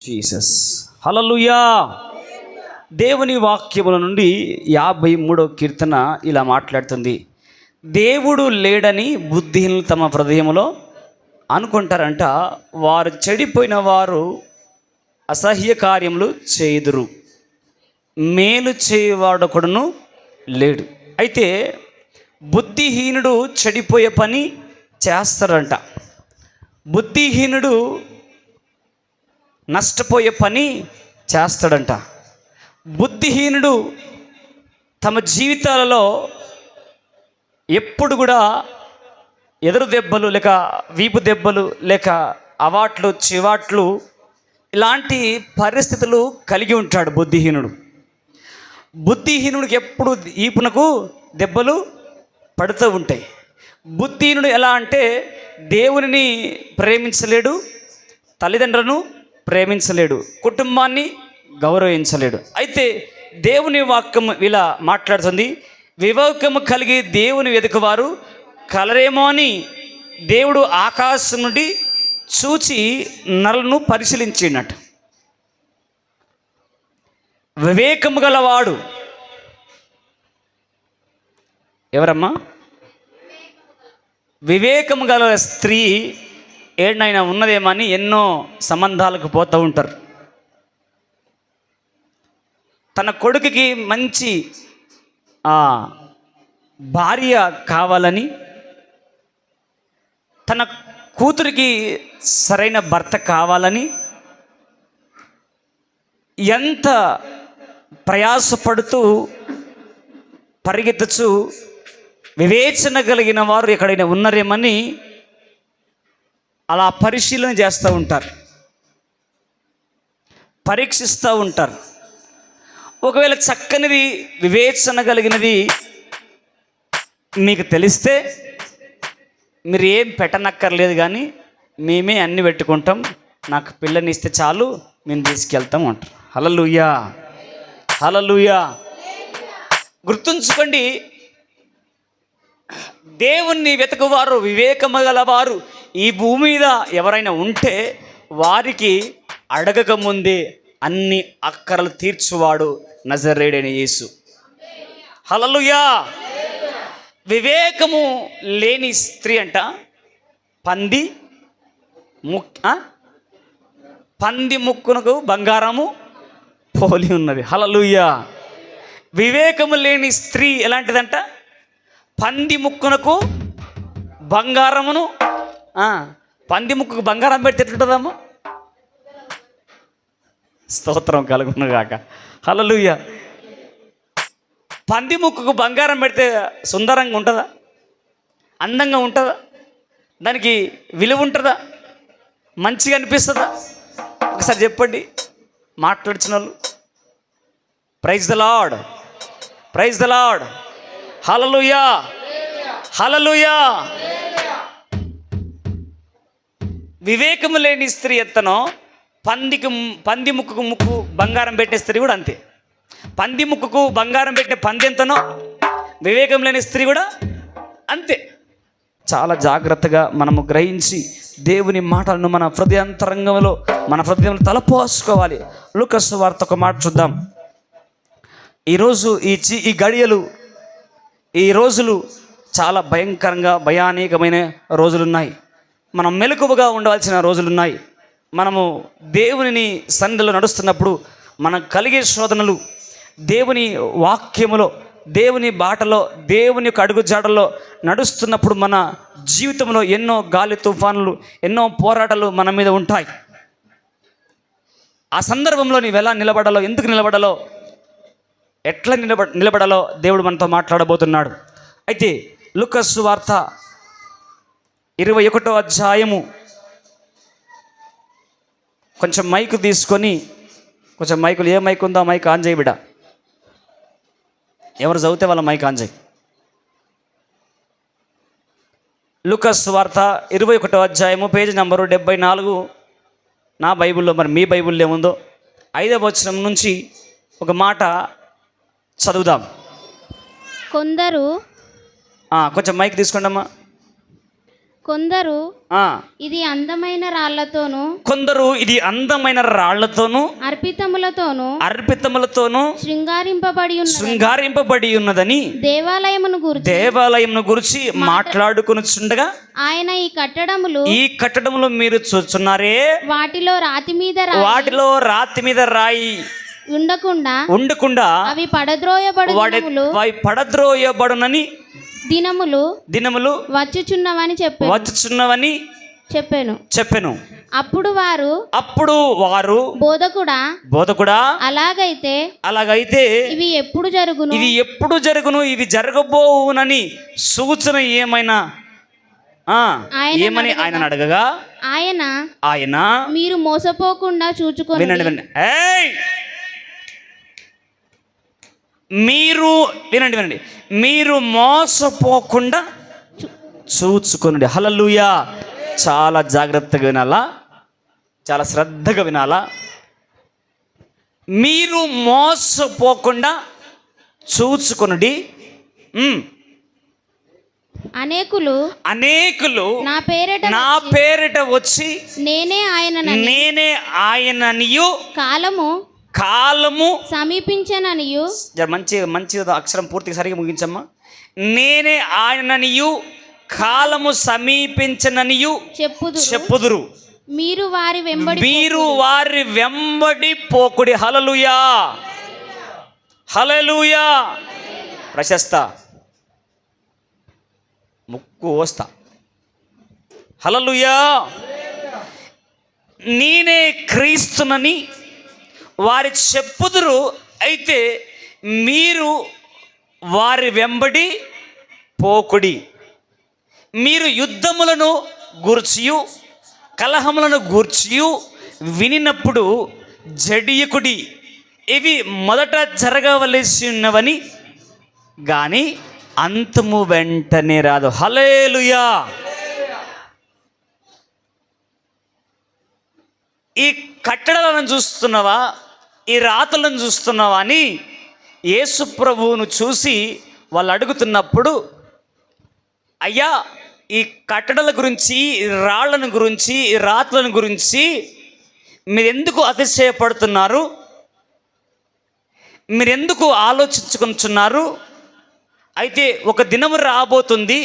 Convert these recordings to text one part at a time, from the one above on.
Jesus. హల్లెలూయా. దేవుని వాక్యముల నుండి 53వ కీర్తన ఇలా మాట్లాడుతుంది. దేవుడు లేడని బుద్ధిహీనులు తమ హృదయంలో అనుకుంటారంట. వారు చెడిపోయిన వారు అసహ్య కార్యములు చేయుదురు, మేలు చేయవాడొకడును లేడు. అయితే బుద్ధిహీనుడు చెడిపోయే పని చేస్తారంట. బుద్ధిహీనుడు నష్టపోయే పని చేస్తాడంట. బుద్ధిహీనుడు తమ జీవితాలలో ఎప్పుడు కూడా ఎదురు దెబ్బలు లేక వీపు దెబ్బలు లేక అవాట్లు చివాట్లు ఇలాంటి పరిస్థితులు కలిగి ఉంటాడు బుద్ధిహీనుడు. బుద్ధిహీనుడికి ఎప్పుడు ఈపునకు దెబ్బలు పడుతూ ఉంటాయి. బుద్ధిహీనుడు ఎలా అంటే దేవునిని ప్రేమించలేడు, తల్లిదండ్రులను ప్రేమించలేడు, కుటుంబాన్ని గౌరవించలేడు. అయితే దేవుని వాక్యం ఇలా మాట్లాడుతుంది, వివేకము కలిగి దేవుని వెతుకువారు కలరేమో అని దేవుడు ఆకాశం నుండి చూచి నరులను పరిశీలించినట్టు. వివేకము గలవాడు ఎవరమ్మా? వివేకము గల స్త్రీ ఏడనైనా ఉన్నదేమని ఎన్నో సంబంధాలకు పోతూ ఉంటారు. తన కొడుకుకి మంచి భార్య కావాలని, తన కూతురికి సరైన భర్త కావాలని ఎంత ప్రయాసపడుతూ పరిగెత్తుచు వివేచన కలిగిన వారు ఎక్కడైనా ఉన్నారేమని అలా పరిశీలన చేస్తూ ఉంటారు, పరీక్షిస్తూ ఉంటారు. ఒకవేళ చక్కనిది వివేచన కలిగినది మీకు తెలిస్తే మీరు ఏం పెట్టనక్కర్లేదు, కానీ మేమే అన్ని పెట్టుకుంటాం, నాకు పిల్లని ఇస్తే చాలు మేము తీసుకెళ్తాం అంటారు. హల్లెలూయా, హల్లెలూయా. గుర్తుంచుకోండి, దేవుణ్ణి వెతుకువారు వివేకము గలవారు ఈ భూమి మీద ఎవరైనా ఉంటే వారికి అడగక ముందే అన్ని అక్కరలు తీర్చువాడు నజరేయుడైన యేసు. హల్లెలూయా. వివేకము లేని స్త్రీ అంట పంది ముక్కునకు బంగారము పోలి ఉన్నది. హల్లెలూయా. వివేకము లేని స్త్రీ ఎలాంటిదంట? పంది ముక్కునకు బంగారమును, పంది ముక్కుకు బంగారం పెడితే ఎట్లుంటుందమ్మా? స్తోత్రం కలుగునుగాక. హల్లెలూయా. పంది ముక్కుకు బంగారం పెడితే సుందరంగా ఉంటుందా? అందంగా ఉంటుందా? దానికి విలువ ఉంటుందా? మంచిగా అనిపిస్తుందా? ఒకసారి చెప్పండి మాట్లాడుచిన వాళ్ళు. Praise the lord, praise the Lord. Hallelujah, hallelujah. వివేకము లేని స్త్రీ ఎత్తనో పంది ముక్కుకు బంగారం పెట్టే స్త్రీ కూడా అంతే. పంది ముక్కుకు బంగారం పెట్టే పంది ఎంతనో వివేకం లేని స్త్రీ కూడా అంతే. చాలా జాగ్రత్తగా మనము గ్రహించి దేవుని మాటలను మన హృదయాంతరంగంలో తలపోసుకోవాలి. లూకా సువార్త ఒక మాట చూద్దాం. ఈరోజు ఈ గడియలు, ఈ రోజులు చాలా భయానకమైన రోజులున్నాయి. మనం మెలకువగా ఉండవలసిన రోజులున్నాయి. మనము దేవుని సన్నిధిలో నడుస్తున్నప్పుడు మనకు కలిగే శోధనలు, దేవుని వాక్యములో, దేవుని బాటలో, దేవుని యొక్క అడుగుజాడల్లో నడుస్తున్నప్పుడు మన జీవితంలో ఎన్నో గాలి తుఫానులు, ఎన్నో పోరాటాలు మన మీద ఉంటాయి. ఆ సందర్భంలో నీవు ఎలా నిలబడాలో, ఎందుకు నిలబడాలో, ఎట్లా నిలబడాలో దేవుడు మనతో మాట్లాడబోతున్నాడు. అయితే లూకా సువార్త 21వ అధ్యాయము, కొంచెం మైకు తీసుకొని, కొంచెం మైకులు, ఏ మైక్ ఉందో మైక్ ఆన్ చేయి బిడ్డ. ఎవరు చదివితే వాళ్ళ మైక్ ఆన్ చేయి. లూకా సువార్త 21వ అధ్యాయము, పేజీ నంబరు 74 నా బైబిల్లో. మరి మీ బైబిల్లో ఏముందో 5వ వచనం నుంచి ఒక మాట చదువుదాం. కొందరు కొంచెం మైక్ తీసుకోండి అమ్మా. కొందరు ఆ, ఇది అందమైన రాళ్లతోనూ కొందరు ఇది అందమైన రాళ్లతోనూ అర్పితములతోనూ అర్పితములతోనూ శృంగారింపబడి ఉన్నదని దేవాలయమును గురించి దేవాలయంను గురించి మాట్లాడుకొనుచుండగా ఆయన ఈ కట్టడములో మీరు చూచున్నారే, వాటిలో రాతి మీద వాటిలో రాతి మీద రాయి ఉండకుండా అవి పడద్రోయబడు పడద్రోయబడునని దినములు వచ్చుచున్నవని చెప్పాను. అప్పుడు వారు బోధకుడా అలాగైతే ఇవి ఎప్పుడు జరుగును ఇవి జరగబోవునని సూచన ఏమైనా ఏమని ఆయన అడగగా ఆయన మీరు మోసపోకుండా చూచుకొని వినండి. వినండి, మీరు మోసపోకుండా చూచుకోండి. హల్లెలూయా. చాలా జాగ్రత్తగా వినాలా, చాలా శ్రద్ధగా వినాలా. మీరు మోసపోకుండా చూచుకొనుడి. అనేకులు నా పేరిట వచ్చి నేనే ఆయననియు కాలము సమీపించననియు. మంచి అక్షరం పూర్తిగా సరిగా ముగించమ్మా. నేనే ఆయననియు కాలము సమీపించననియు చెప్పుదురు. మీరు వారి వెంబడి పోకుడి. హల్లెలూయా, హల్లెలూయా. ప్రశస్త ముక్కు వస్తా. హల్లెలూయా. నేనే క్రీస్తునని వారి చెప్పుదురు, అయితే మీరు వారి వెంబడి పోకుడి. మీరు యుద్ధములను గూర్చియు కలహములను గూర్చియు వినినప్పుడు జడియకుడి. ఇవి మొదట జరగవలసి ఉన్నవని కానీ అంతము వెంటనే రాదు. హల్లెలూయా. ఈ కట్టడలను చూస్తున్నావా, ఈ రాతలను చూస్తున్నావా అని యేసు ప్రభువును చూసి వాళ్ళు అడుగుతున్నప్పుడు, అయ్యా ఈ కట్టడల గురించి, ఈ రాళ్లను గురించి, ఈ రాతలను గురించి మీరెందుకు అతిశయపడుతున్నారు, మీరెందుకు ఆలోచించుకుంటున్నారు? అయితే ఒక దినము రాబోతుంది,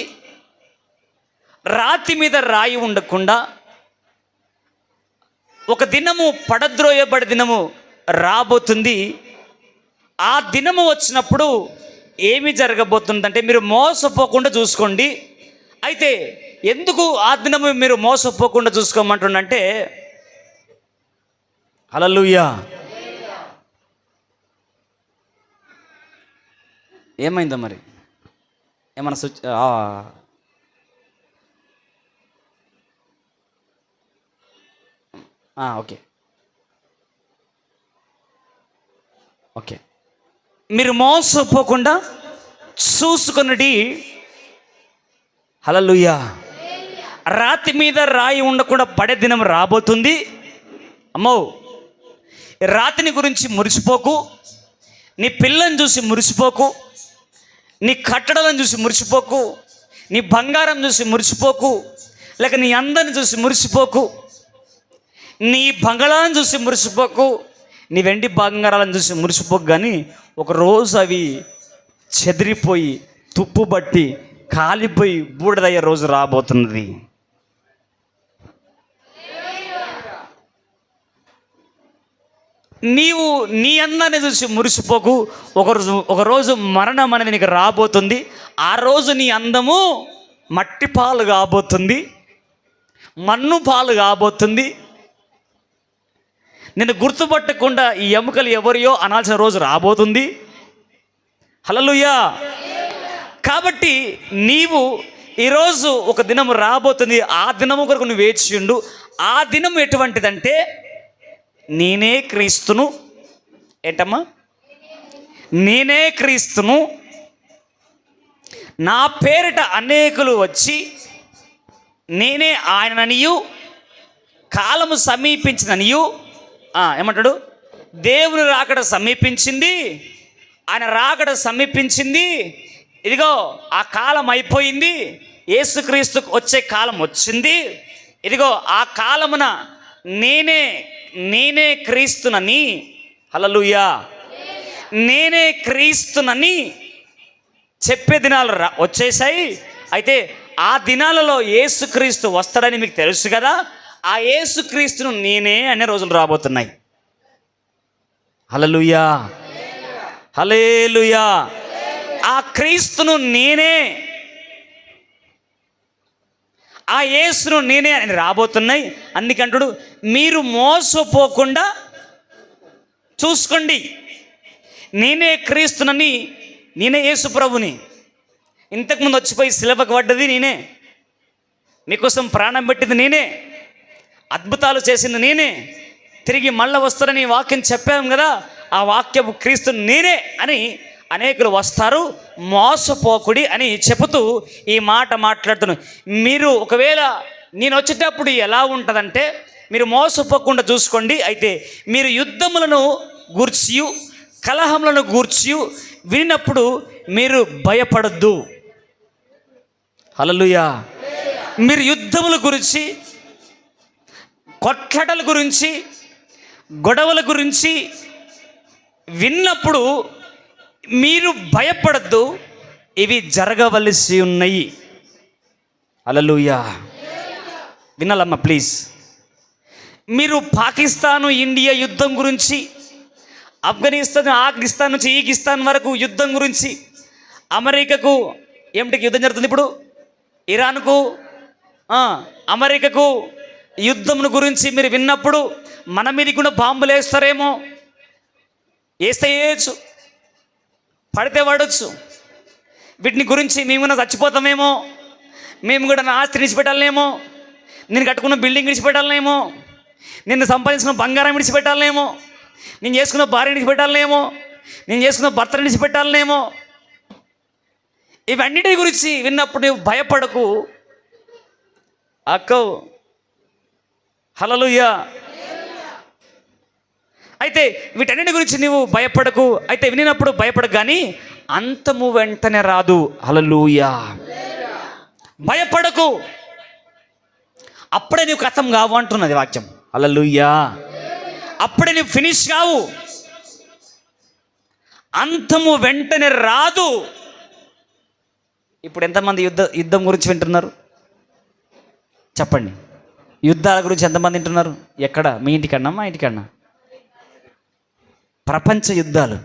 రాతి మీద రాయి ఉండకుండా ఒక దినము పడద్రోయబడి దినము రాబోతుంది. ఆ దినము వచ్చినప్పుడు ఏమి జరగబోతుందంటే మీరు మోసపోకుండా చూసుకోండి. అయితే ఎందుకు ఆ దినము మీరు మోసపోకుండా చూసుకోమంటుండంటే, హల్లెలూయా. ఏమైందో మరి, ఏమన్నా ఓకే మీరు మోసపోకుండా చూసుకొనుడి. హల్లెలూయా. రాతి మీద రాయి ఉండకుండా పడే దినం రాబోతుంది. అమ్మో, రాతిని గురించి మురిసిపోకు, నీ పిల్లని చూసి మురిసిపోకు, నీ కట్టడలను చూసి మురిసిపోకు, నీ బంగారం చూసి మురిసిపోకు, లేక నీ అందాన్ని చూసి మురిసిపోకు, నీ బంగాళాలను చూసి మురిసిపోకు, నీ వెండి బంగారాలను చూసి మురిసిపోకు. కానీ ఒకరోజు అవి చెదిరిపోయి తుప్పు బట్టి కాలిపోయి బూడిదయ్యే రోజు రాబోతున్నది. నీవు నీ అందాన్ని చూసి మురిసిపోకు. ఒకరోజు మరణం అనేది నీకు రాబోతుంది. ఆ రోజు నీ అందము మట్టి పాలు కాబోతుంది, మన్ను పాలు కాబోతుంది. నేను గుర్తుపట్టకుండా ఈ ఎముకలు ఎవరియో అనాల్సిన రోజు రాబోతుంది. హల్లెలూయా. కాబట్టి నీవు ఈరోజు ఒక దినము రాబోతుంది, ఆ దినము కొరకు నువ్వు వేచి ఉండు. ఆ దినం ఎటువంటిదంటే, నేనే క్రీస్తును. ఏంటమ్మా? నేనే క్రీస్తును, నా పేరిట అనేకులు వచ్చి నేనే ఆయననియు కాలము సమీపించిననియు. ఏమంటాడు? దేవుని రాకడ సమీపించింది, ఆయన రాకడ సమీపించింది. ఇదిగో ఆ కాలం అయిపోయింది, యేసుక్రీస్తుకు వచ్చే కాలం వచ్చింది. ఇదిగో ఆ కాలమున నేనే క్రీస్తునని, హల్లెలూయా, నేనే క్రీస్తునని చెప్పే దినాలు వచ్చేసాయి. అయితే ఆ దినాలలో యేసుక్రీస్తు వస్తాడని మీకు తెలుసు కదా. ఆ యేసుక్రీస్తును నేనే అనే రోజులు రాబోతున్నాయి. హల్లెలూయా, హల్లెలూయా. ఆ క్రీస్తును నేనే, ఆ యేసును నేనే అని రాబోతున్నాయి. అందుకంటాడు మీరు మోసపోకుండా చూసుకోండి. నేనే క్రీస్తునని, నేనే యేసు ప్రభుని. ఇంతకుముందు వచ్చిపోయి శిలవకు పడ్డది నేనే, మీకోసం ప్రాణం పెట్టింది నేనే, అద్భుతాలు చేసింది నేనే, తిరిగి మళ్ళీ వస్తారని వాక్యం చెప్పాము కదా. ఆ వాక్యపు క్రీస్తు నేనే అని అనేకులు వస్తారు, మోసపోకుడి అని చెబుతూ ఈ మాట మాట్లాడుతున్నాను. మీరు ఒకవేళ నేను వచ్చేటప్పుడు ఎలా ఉంటుందంటే మీరు మోసపోకుండా చూసుకోండి. అయితే మీరు యుద్ధములను గూర్చి, కలహములను గూర్చి వినినప్పుడు మీరు భయపడద్దు. హల్లెలూయా. మీరు యుద్ధముల గురించి, కొట్లాటల గురించి, గొడవల గురించి విన్నప్పుడు మీరు భయపడద్దు, ఇవి జరగవలసి ఉన్నాయి. హల్లెలూయా. వినాలమ్మా ప్లీజ్. మీరు పాకిస్తాను ఇండియా యుద్ధం గురించి, ఆఫ్ఘనిస్తాన్ నుంచి ఈగిస్తాన్ వరకు యుద్ధం గురించి, అమెరికాకు ఏమిటికి యుద్ధం జరుగుతుంది ఇప్పుడు, ఇరాన్కు అమెరికాకు యుద్ధం గురించి మీరు విన్నప్పుడు మన మీద కూడా బాంబులు వేస్తారేమో, వేస్తే వేయచ్చు, పడితే పడవచ్చు. వీటిని గురించి మేము కూడా చచ్చిపోతామేమో, మేము కూడా నా ఆస్తి విడిచిపెట్టాలేమో, నేను కట్టుకున్న బిల్డింగ్ విడిచిపెట్టాలేమో, నిన్ను సంపాదించుకున్న బంగారం విడిచిపెట్టాలేమో, నేను చేసుకున్న భార్య విడిచిపెట్టాలేమో, నేను చేసుకున్న భర్తను విడిచిపెట్టాలేమో. ఇవన్నిటి గురించి విన్నప్పుడు నువ్వు భయపడకు అక్కో. హల్లెలూయా. అయితే వీటన్నిటి గురించి నువ్వు భయపడకు. అయితే వినినప్పుడు భయపడకు, కానీ అంతము వెంటనే రాదు. హల్లెలూయా. భయపడకు, అప్పుడే నువ్వు కథం కావు అంటున్నది వాక్యం. హల్లెలూయా. అప్పుడే నువ్వు ఫినిష్ కావు, అంతము వెంటనే రాదు. ఇప్పుడు ఎంతమంది యుద్ధం గురించి వింటున్నారు చెప్పండి? యుద్ధాల గురించి ఎంతమంది వింటున్నారు? ఎక్కడ? మీ ఇంటికన్నా మా ఇంటికన్నా? ప్రపంచ యుద్ధాలు,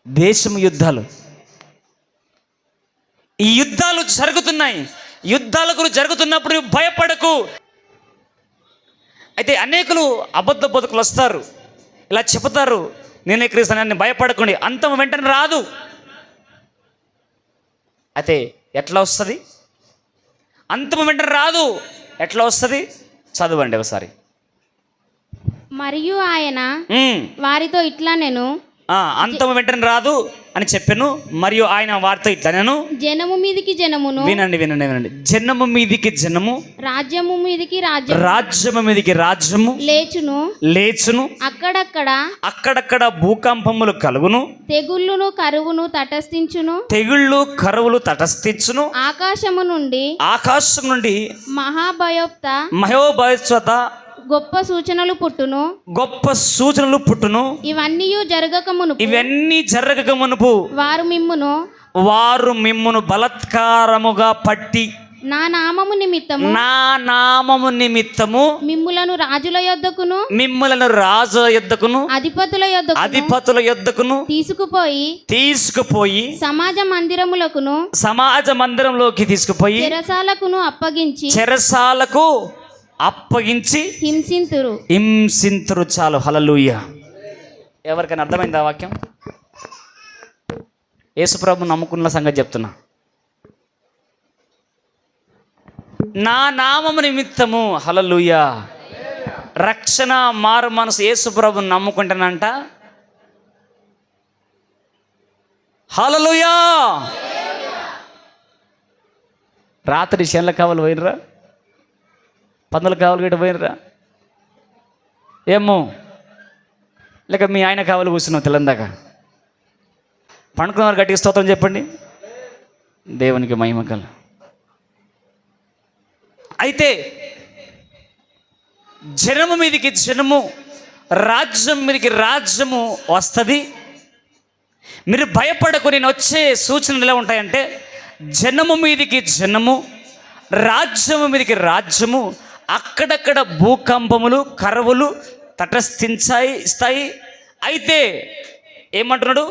దేశం యుద్ధాలు, ఈ యుద్ధాలు జరుగుతున్నాయి. యుద్ధాల గురించి జరుగుతున్నప్పుడు భయపడకు. అయితే అనేకులు అబద్ధ బతుకులు వస్తారు, ఇలా చెబుతారు, నేనే క్రీస్తుని, భయపడకండి, అంతం వెంటనే రాదు. అయితే ఎట్లా వస్తుంది? అంతం వెంటనే రాదు. ఎట్లా వస్తుంది? చదవండి ఒకసారి. మరియు ఆయన వారితో ఇట్లా నేను అంతం వెంటనే రాదు అని చెప్పాను. మరియు ఆయన వారితో ఇట్లా నేను, జనము మీదికి జనమును, వినండి వినండి వినండి, జనము మీదికి జనము, రాజ్యము మీదికి రాజ్యము, రాజ్యము మీదికి రాజ్యము లేచును. అక్కడక్కడ భూకంపములు కలుగును, తెగుళ్ళును కరువును తటస్థించును, తెగుళ్ళు కరువులు తటస్థించును. ఆకాశం నుండి మహోభయోత్సత గొప్ప సూచనలు పుట్టును. ఇవన్నీ జరగక మునుపు వారు మిమ్మును బలత్కారముగా పట్టి నా నామము నిమిత్తము మిమ్ములను రాజుల యొద్దకును అధిపతుల యొద్దకును తీసుకుపోయి సమాజ మందిరములోకి తీసుకుపోయి చెరసాలకు అప్పగించి హింసింతురు. చాలు. హల్లెలూయా. ఎవరికైనా అర్థమైంది ఆ వాక్యం? యేసుప్రభు నమ్ముకున్న సంగతి చెప్తున్నా. నా నామము నిమిత్తము, హల్లెలూయా, రక్షణ మారు మనసు యేసుప్రభు నమ్ముకుంటానంట. హల్లెలూయా. రాత్రి శేన్ల కావాలి పోయినరా, పందుల కావాలి గట్ట పోయినరా ఏమో, లేక మీ ఆయన కావాలి కూర్చున్నావు తెల్లందాక, పండుకున్నవారు గట్టిగా స్తోత్రం చెప్పండి. దేవునికి మహిమ కల. అయితే జనము మీదకి జనము, రాజ్యం మీదకి రాజ్యము వస్తుంది. మీరు భయపడకు. నేను వచ్చే సూచనలు ఎలా ఉంటాయంటే, జనము మీదకి జనము, రాజ్యము మీదకి రాజ్యము, అక్కడక్కడ భూకంపములు, కరువులు తటస్థించాయి. అయితే ఏమంటున్నాడు?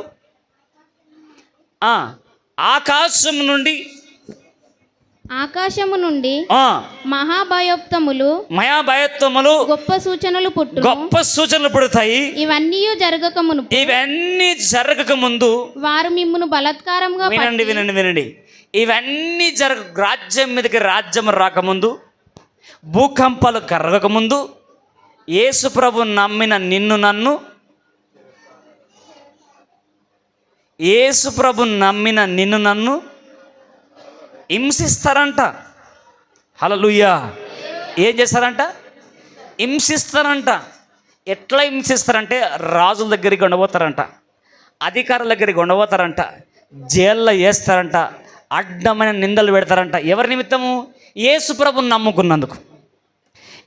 ఆకాశము నుండి మహాభయోక్తములు గొప్ప సూచనలు పుడతాయి. ఇవన్నీ జరగక ముందు వారు మిమ్మును బలాత్కారంగా వినండి. ఇవన్నీ రాజ్యం మీదకి రాజ్యం రాకముందు, భూకంపాలు కరగకముందు, యేసు ప్రభు నమ్మిన నిన్ను నన్ను, యేసు ప్రభు నమ్మిన నిన్ను నన్ను హింసిస్తారంట. హల్లెలూయా. ఏం చేస్తారంట? హింసిస్తారంట. ఎట్లా హింసిస్తారంటే, రాజుల దగ్గరికి ఉండబోతారంట, అధికారుల దగ్గరికి ఉండబోతారంట, జైల్లో వేస్తారంట, అడ్డమైన నిందలు పెడతారంట. ఎవరి నిమిత్తము? యేసు ప్రభుని నమ్ముకున్నందుకు,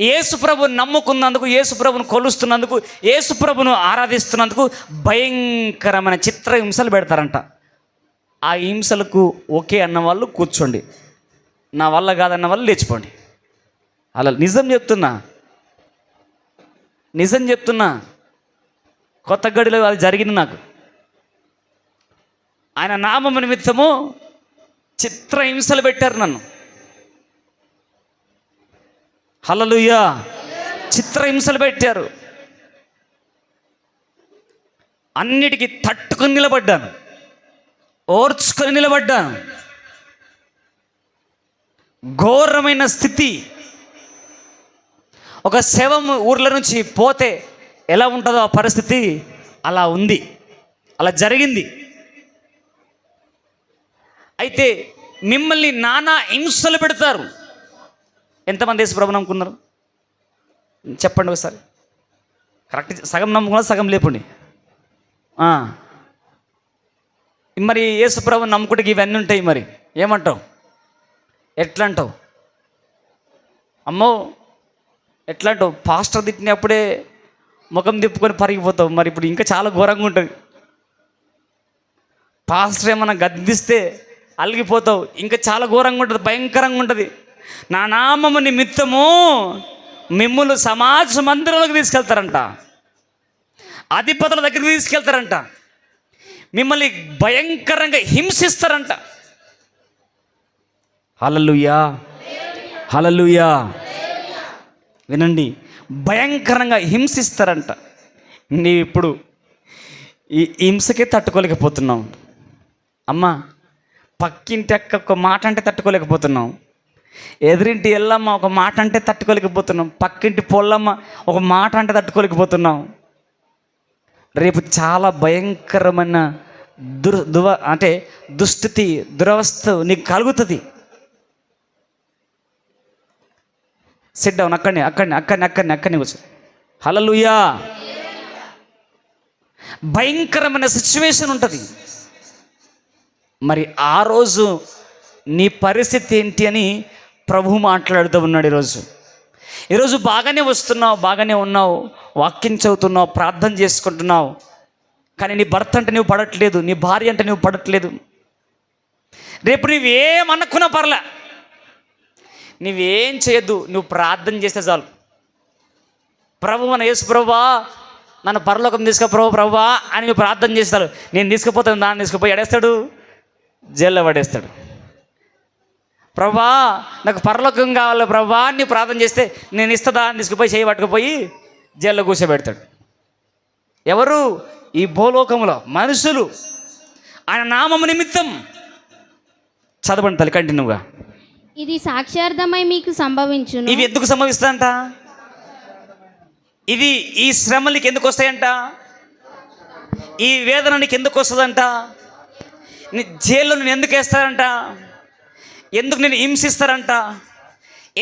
యేసు ప్రభుని నమ్ముకున్నందుకు, యేసు ప్రభుని కొలుస్తున్నందుకు, యేసు ప్రభును ఆరాధిస్తున్నందుకు భయంకరమైన చిత్ర హింసలు పెడతారంట. ఆ హింసలకు ఓకే అన్న వాళ్ళు కూర్చోండి, నా వల్ల కాదన్న వాళ్ళు లేచిపోండి. అలా నిజం చెప్తున్నా. కొత్త గడిలో అది జరిగింది నాకు. ఆయన నామము నిమిత్తము చిత్ర హింసలు పెట్టారు నన్ను. హల్లెలూయా. చిత్ర హింసలు పెట్టారు. అన్నిటికీ తట్టుకొని నిలబడ్డాను, ఓర్చుకొని నిలబడ్డాను. ఘోరమైన స్థితి. ఒక శవం ఊర్ల నుంచి పోతే ఎలా ఉంటుందో ఆ పరిస్థితి అలా ఉంది, అలా జరిగింది. అయితే మిమ్మల్ని నానా హింసలు పెడతారు. ఎంతమంది యేసు ప్రభు నమ్ముకున్నారు చెప్పండి ఒకసారి. కరెక్ట్, సగం నమ్ముకున్నారు, సగం లేపండి. మరి యేసు ప్రభు నమ్ముకుంటే ఇవన్నీ ఉంటాయి. మరి ఏమంటావు? ఎట్లా అంటావు? అమ్మో ఎట్లా అంటావు? పాస్టర్ తిట్టినప్పుడే ముఖం తిప్పుకొని పరిగిపోతావు. మరి ఇప్పుడు ఇంకా చాలా ఘోరంగా ఉంటుంది. పాస్టర్ ఏమన్నా గద్దిస్తే అలిగిపోతావు. ఇంకా చాలా ఘోరంగా ఉంటుంది, భయంకరంగా ఉంటుంది. నా నామము నిమిత్తము మిమ్ములు సమాజ మందిరంలోకి తీసుకెళ్తారంట, అధిపతుల దగ్గరికి తీసుకెళ్తారంట, మిమ్మల్ని భయంకరంగా హింసిస్తారంట. హల్లెలూయా. హల్లెలూయా. వినండి, భయంకరంగా హింసిస్తారంట. నీవు ఇప్పుడు ఈ హింసకే తట్టుకోలేకపోతున్నావు. అమ్మా, పక్కింటి అక్క ఒక మాట అంటే తట్టుకోలేకపోతున్నావు. ఎదురింటి ఎల్లమ్మ ఒక మాట అంటే తట్టుకోలేకపోతున్నాం. పక్కింటి పొల్లమ్మ ఒక మాట అంటే తట్టుకోలేకపోతున్నాం. రేపు చాలా భయంకరమైన దుస్థితి, దురవస్థ నీకు కలుగుతుంది. SIT down. అక్కడనే కూర్చో. హల్లెలూయా. భయంకరమైన సిచ్యువేషన్ ఉంటుంది. మరి ఆ రోజు నీ పరిస్థితి ఏంటి అని ప్రభు మాట్లాడుతూ ఉన్నాడు. ఈరోజు బాగానే వస్తున్నావు, బాగానే ఉన్నావు, వాక్యం చదువుతున్నావు, ప్రార్థన చేసుకుంటున్నావు. కానీ నీ భర్త అంటే నువ్వు పడట్లేదు, నీ భార్య అంటే నువ్వు పడట్లేదు. రేపు నువ్వేమనుకున్నా పర్లే, నువ్వేం చేయొద్దు, నువ్వు ప్రార్థన చేస్తే చాలు. ప్రభు, మన యేసు ప్రభువా నన్ను పరలోకం తీసుకో ప్రభువా అని నువ్వు ప్రార్థన చేస్తాడు. నేను తీసుకుపోతాను, దాన్ని తీసుకుపోయి ఎడేస్తాడు, జైల్లో పడేస్తాడు. ప్రభువా నాకు పరలోకం కావాలి ప్రభువా అని ప్రార్థన చేస్తే నేను ఇస్తుందా అని తీసుకుపోయి చేయి పట్టుకుపోయి జైల్లో కూర్చోబెడతాడు. ఎవరు? ఈ భూలోకంలో మనుషులు. ఆయన నామము నిమిత్తం. చదవండి తల్లి కంటిన్యూగా. ఇది సాక్ష్యార్థమై మీకు సంభవించును. ఇవి ఎందుకు సంభవిస్తాయంట? ఇది ఈ శ్రమలకి ఎందుకు వస్తాయంట? ఈ వేదన నీకు ఎందుకు వస్తుందంట? నీ జైల్లో నేను ఎందుకు వేస్తారంట? ఎందుకు నేను హింసిస్తారంట?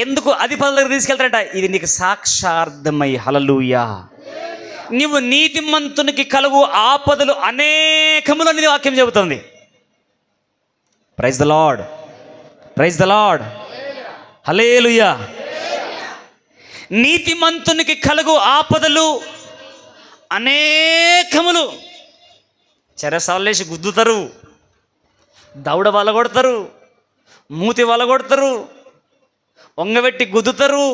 ఎందుకు అధిపతుల దగ్గర తీసుకెళ్తారంట? ఇది నీకు సాక్షార్థమై. హల్లెలూయా. నీవు నీతిమంతునికి కలుగు ఆపదలు అనేకములు అనేది వాక్యం చెబుతుంది. Praise the lord, praise the Lord, hallelujah. నీతిమంతునికి కలుగు ఆపదలు అనేకములు. చెరసాలేసి గుద్దుతారు, దౌడ వలగొడతారు, మూతి వలగొడతారు, వంగబెట్టి గుద్దుతారు,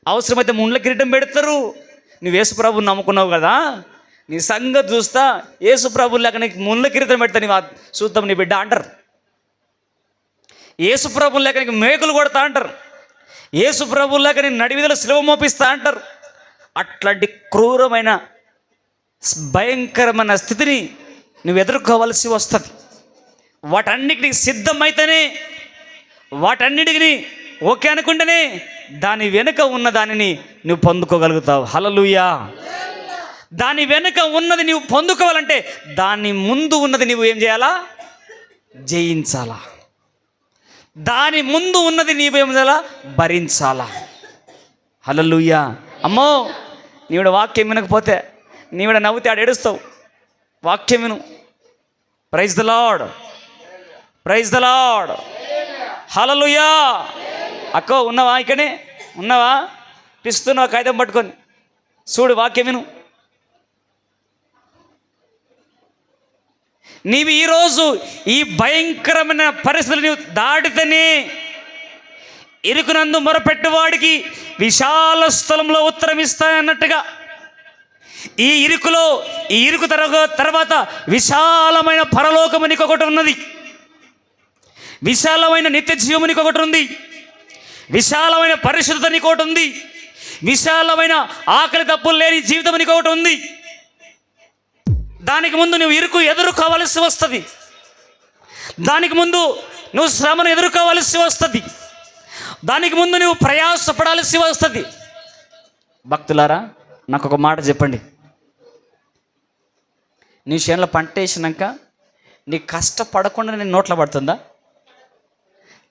అవసరమైతే ముండ్ల కిరీటం పెడతారు. నువ్వు యేసుప్రభుని నమ్ముకున్నావు కదా, నీ సంగతి చూస్తా, యేసుప్రభు లేక నీకు ముండ్ల కిరీటం పెడతా, నీ చూద్దాం నీ బిడ్డ అంటారు. యేసుప్రభు లేక నీకు మేకులు కొడతా అంటారు. యేసుప్రభు లేక నీ నడివిదలో శిలువ మోపిస్తా అంటారు. అట్లాంటి క్రూరమైన భయంకరమైన స్థితిని నువ్వు ఎదుర్కోవాల్సి వస్తుంది. వాటన్నిటికి సిద్ధమైతేనే, వాటన్నిటిని ఓకే అనుకుంటేనే దాని వెనుక ఉన్న దానిని నువ్వు పొందుకోగలుగుతావు. హల్లెలూయా. దాని వెనుక ఉన్నది నువ్వు పొందుకోవాలంటే దాని ముందు ఉన్నది నువ్వు ఏం చేయాలా? జయించాలా. దాని ముందు ఉన్నది నీవేం చేయాలా? భరించాలా. హల్లెలూయా. అమ్మో, నీవిడ వాక్యం వినకపోతే, నీవిడ నవ్వుతే ఆడ ఏడుస్తావు. వాక్యం విను. Praise the lord, praise the Lord, hallelujah. అక్కో ఉన్నావా? ఇక్కడే ఉన్నావా? పిస్తున్నావా? కాగితం పట్టుకొని చూడు, వాక్యం విను. నీవు ఈరోజు ఈ భయంకరమైన పరిస్థితులు నీవు దాటితేనే ఇరుకునందు మొరపెట్టువాడికి విశాల స్థలంలో ఉత్తరం ఇస్తాయన్నట్టుగా ఈ ఇరుకు తర్వాత విశాలమైన పరలోకము నీకు ఒకటి ఉన్నది. విశాలమైన నిత్య జీవము నీకు ఒకటి ఉంది. విశాలమైన పరిశుద్ధత నీకు ఒకటి ఉంది. విశాలమైన ఆకలి తప్పులు లేని జీవితం నీకు ఒకటి ఉంది. దానికి ముందు నువ్వు ఇరుకు ఎదుర్కోవలసి వస్తుంది. దానికి ముందు నువ్వు శ్రమను ఎదుర్కోవలసి వస్తుంది. దానికి ముందు నువ్వు ప్రయాసపడాల్సి వస్తుంది. భక్తులారా, నాకు ఒక మాట చెప్పండి. నీ చేనులో పంట వేసినాక నీ కష్టపడకుండా నేను నోట్లో పడుతుందా?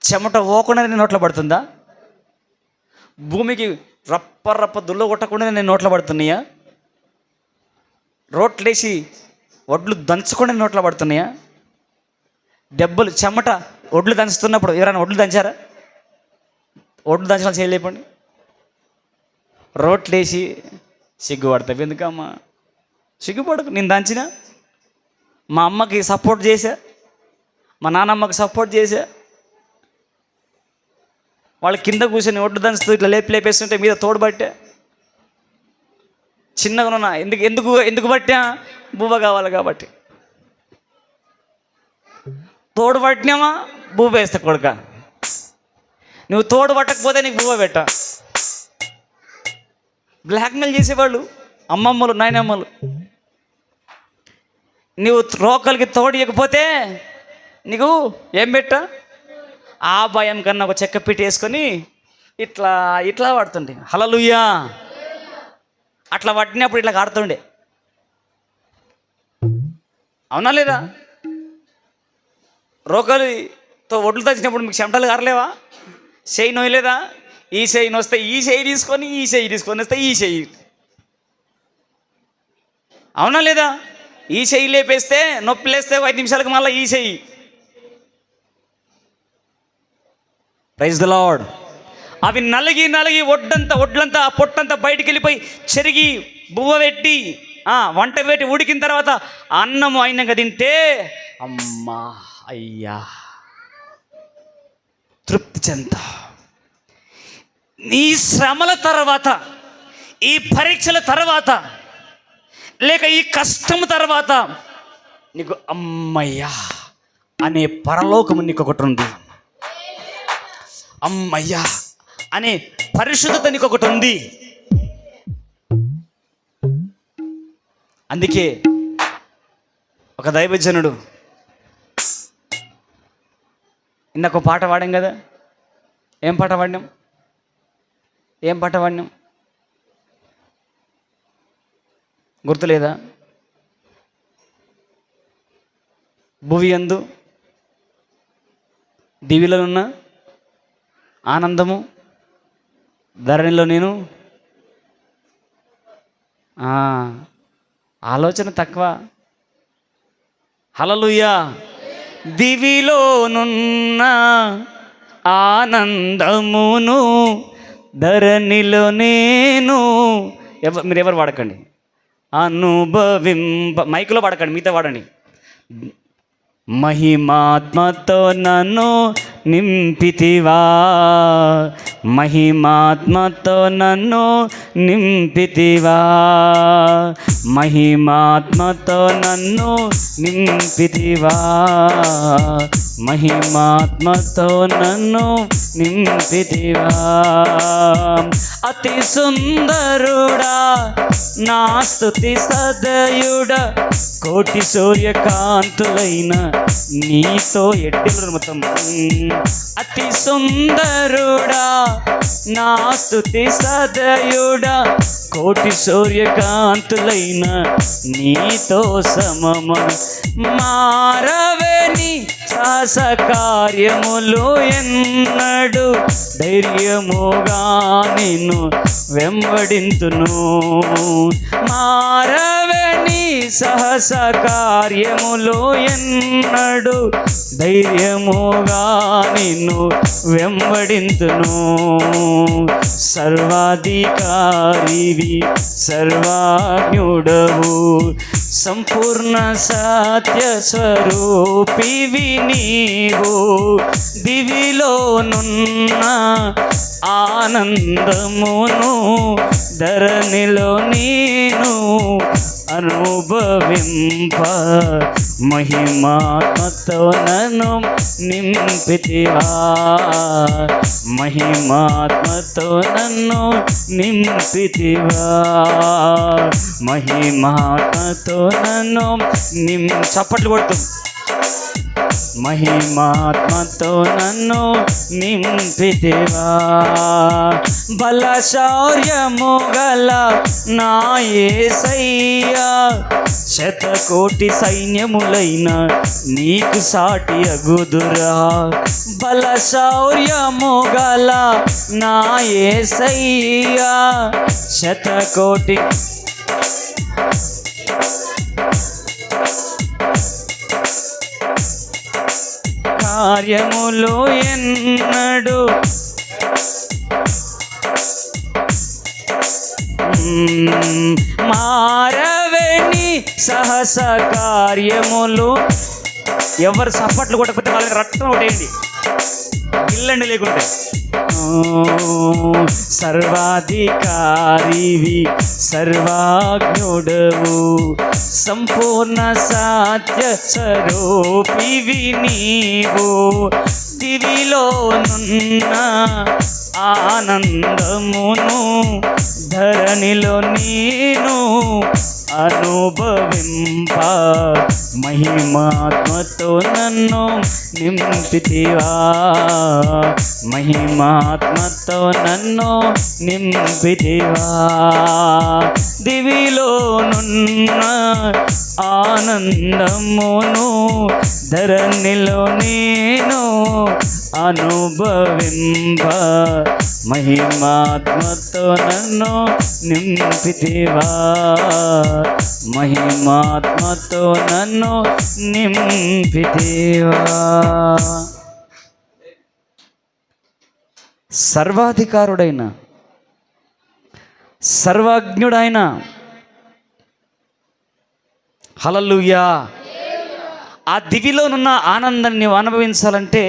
చెమట పోకుండా నేను నోట్లో పడుతుందా? భూమికి రప్ప దుల్ల కొట్టకుండా నేను నోట్లో పడుతున్నాయా? రోట్లేసి ఒడ్లు దంచకుండా నోట్లో పడుతున్నాయా? దెబ్బలు చెమట ఒడ్లు దంచుతున్నప్పుడు ఎవరైనా ఒడ్లు దంచారా? ఒడ్లు దంచడం చేయలేపండి. రోట్లేసి సిగ్గుపడతావు. ఎందుకమ్మా? సిగ్గుపడకు. నేను దంచిన మా అమ్మకి సపోర్ట్ చేశా, మా నాన్నమ్మకి సపోర్ట్ చేశా. వాళ్ళు కింద కూర్చొని ఒడ్లు దంచుతూ ఇట్లా లేపేస్తుంటే మీద తోడుబట్టే. చిన్నగా ఉన్నా ఎందుకు పట్టా? బువ్వ కావాలి కాబట్టి. తోడు పట్టినామా బువ్వ వేస్తా కొడుక. నువ్వు తోడు పట్టకపోతే నీకు బువ్వ పెట్ట. బ్లాక్మెయిల్ చేసేవాళ్ళు అమ్మమ్మలు, నాయనమ్మలు. నువ్వు రోకలికి తోడు ఇవ్వకపోతే నీకు ఏం పెట్టా? ఆ భయం కన్నా ఒక చెక్క పిట్టి వేసుకొని ఇట్లా పడుతుండే. హల్లెలూయా. అట్లా పట్టినప్పుడు ఇట్లా కాడుతుండే. అవునా లేదా? రోకలితో ఒడ్లు తెచ్చినప్పుడు మీకు చెమటలు కారలేవా? చేయి నోయలేదా? ఈ చేయిని వస్తే ఈ చేయి తీసుకొని వస్తే ఈ చేయి. అవునా లేదా? ఈ చేయి లేపేస్తే నొప్పి లేస్తే 5 నిమిషాలకు మళ్ళీ ఈ చేయి. Praise the lord. అవి నలిగి ఒడ్లంతా పొట్టంతా బయటికి వెళ్ళిపోయి చెరిగి బువ్వ పెట్టి వంట పెట్టి ఉడికిన తర్వాత అన్నము అయినాక తింటే అమ్మా అయ్యా తృప్తి చెంద. ఈ శ్రమల తర్వాత, ఈ పరీక్షల తర్వాత, లేక ఈ కష్టం తర్వాత నీకు అమ్మయ్యా అనే పరలోకము నీకు ఒకటి ఉంది. అమ్మయ్యా అనే పరిశుద్ధత నీకు ఒకటి ఉంది. అందుకే ఒక దైవజనుడు ఇందాక పాట పాడాం కదా. ఏం పాట పాడినాం? గుర్తులేదా? భువి యందు దివిలోనున్న ఆనందము, ధరణిలో నేను. ఆలోచన తక్కువ. హల్లెలూయా. దివిలోనున్న ఆనందమును ధరణిలో నేను మీరు ఎవరు వాడకండి, మైకులో వాడకండి, మిగతా వాడండి. మహిమాత్మతో నన్ను నింపితివా, మహిమాత్మతో నన్ను నింపితివా, మహిమాత్మతో నన్ను నింపితివా, మహిమాత్మతో నన్ను నింపితివా. అతి సుందరుడా నా స్తుతి సదయుడా, కోటి సూర్యకాంతులైన నీతో ఎడ్డిలు మొత్తం. అతి సుందరుడా నా స్తుతి సదయుడా, కోటి సూర్యకాంతులైన నీతో సమమను. మారవేని సాహస కార్యములు ఎన్నడు ధైర్యముగా నిన్ను వెంబడింతును. మారవేని సహస కార్యములు ఎన్నడు ధైర్యముగా నిన్ను వెంబడింతును. సర్వాధికారివి సర్వాజ్ఞుడవు, సంపూర్ణ సత్య స్వరూపివి నీవు. దివిలోనున్న ఆనందమును ధరణిలో నేను అనుభవింప, మహిమాత్మతో నన్ను నింపితివా, మహిమాత్మతో నన్ను నింపితివా, మహిమాత్మతో నన్ను చప్పట్లు కొడుతూ మహిమాత్మతో నన్ను నింపితివా. బలశౌర్యము గల నా యేసయ్యా, శతకోటి సైన్యములైన నీకు సాటి అగుదురా. బలశౌర్యము గల నా యేసయ్యా, శతకోటి కార్యములు ఎన్నడు మారవేని సహస కార్యములు. ఎవరు సప్పట్లు కొట్టకపోతే వాళ్ళకి రక్తం ఒకటేయండి, ఇల్లండి లేకుంటే. సర్వాధికారివి సర్వాజ్ఞుడవు, సంపూర్ణ సత్య స్వరూపివి నీవు. దివిలోనున్న ఆనందమును ధరణిలో నేను అనుభవింప, మహిమాత్మతో నన్ను నింపితివా, మహిమాత్మతో నన్ను నింపితివా. దివిలోనున్న ఆనందమును ధరణిలో నేను అనుభవింప, మహిమాత్మతో నన్ను నింపితివా, మహిమాత్మతో నన్ను నింపితివా. సర్వాధికారుడైన సర్వజ్ఞుడైన హల్లెలూయా ఆ దివిలోనున్న ఆనందాన్ని నీవు అనుభవించాలంటే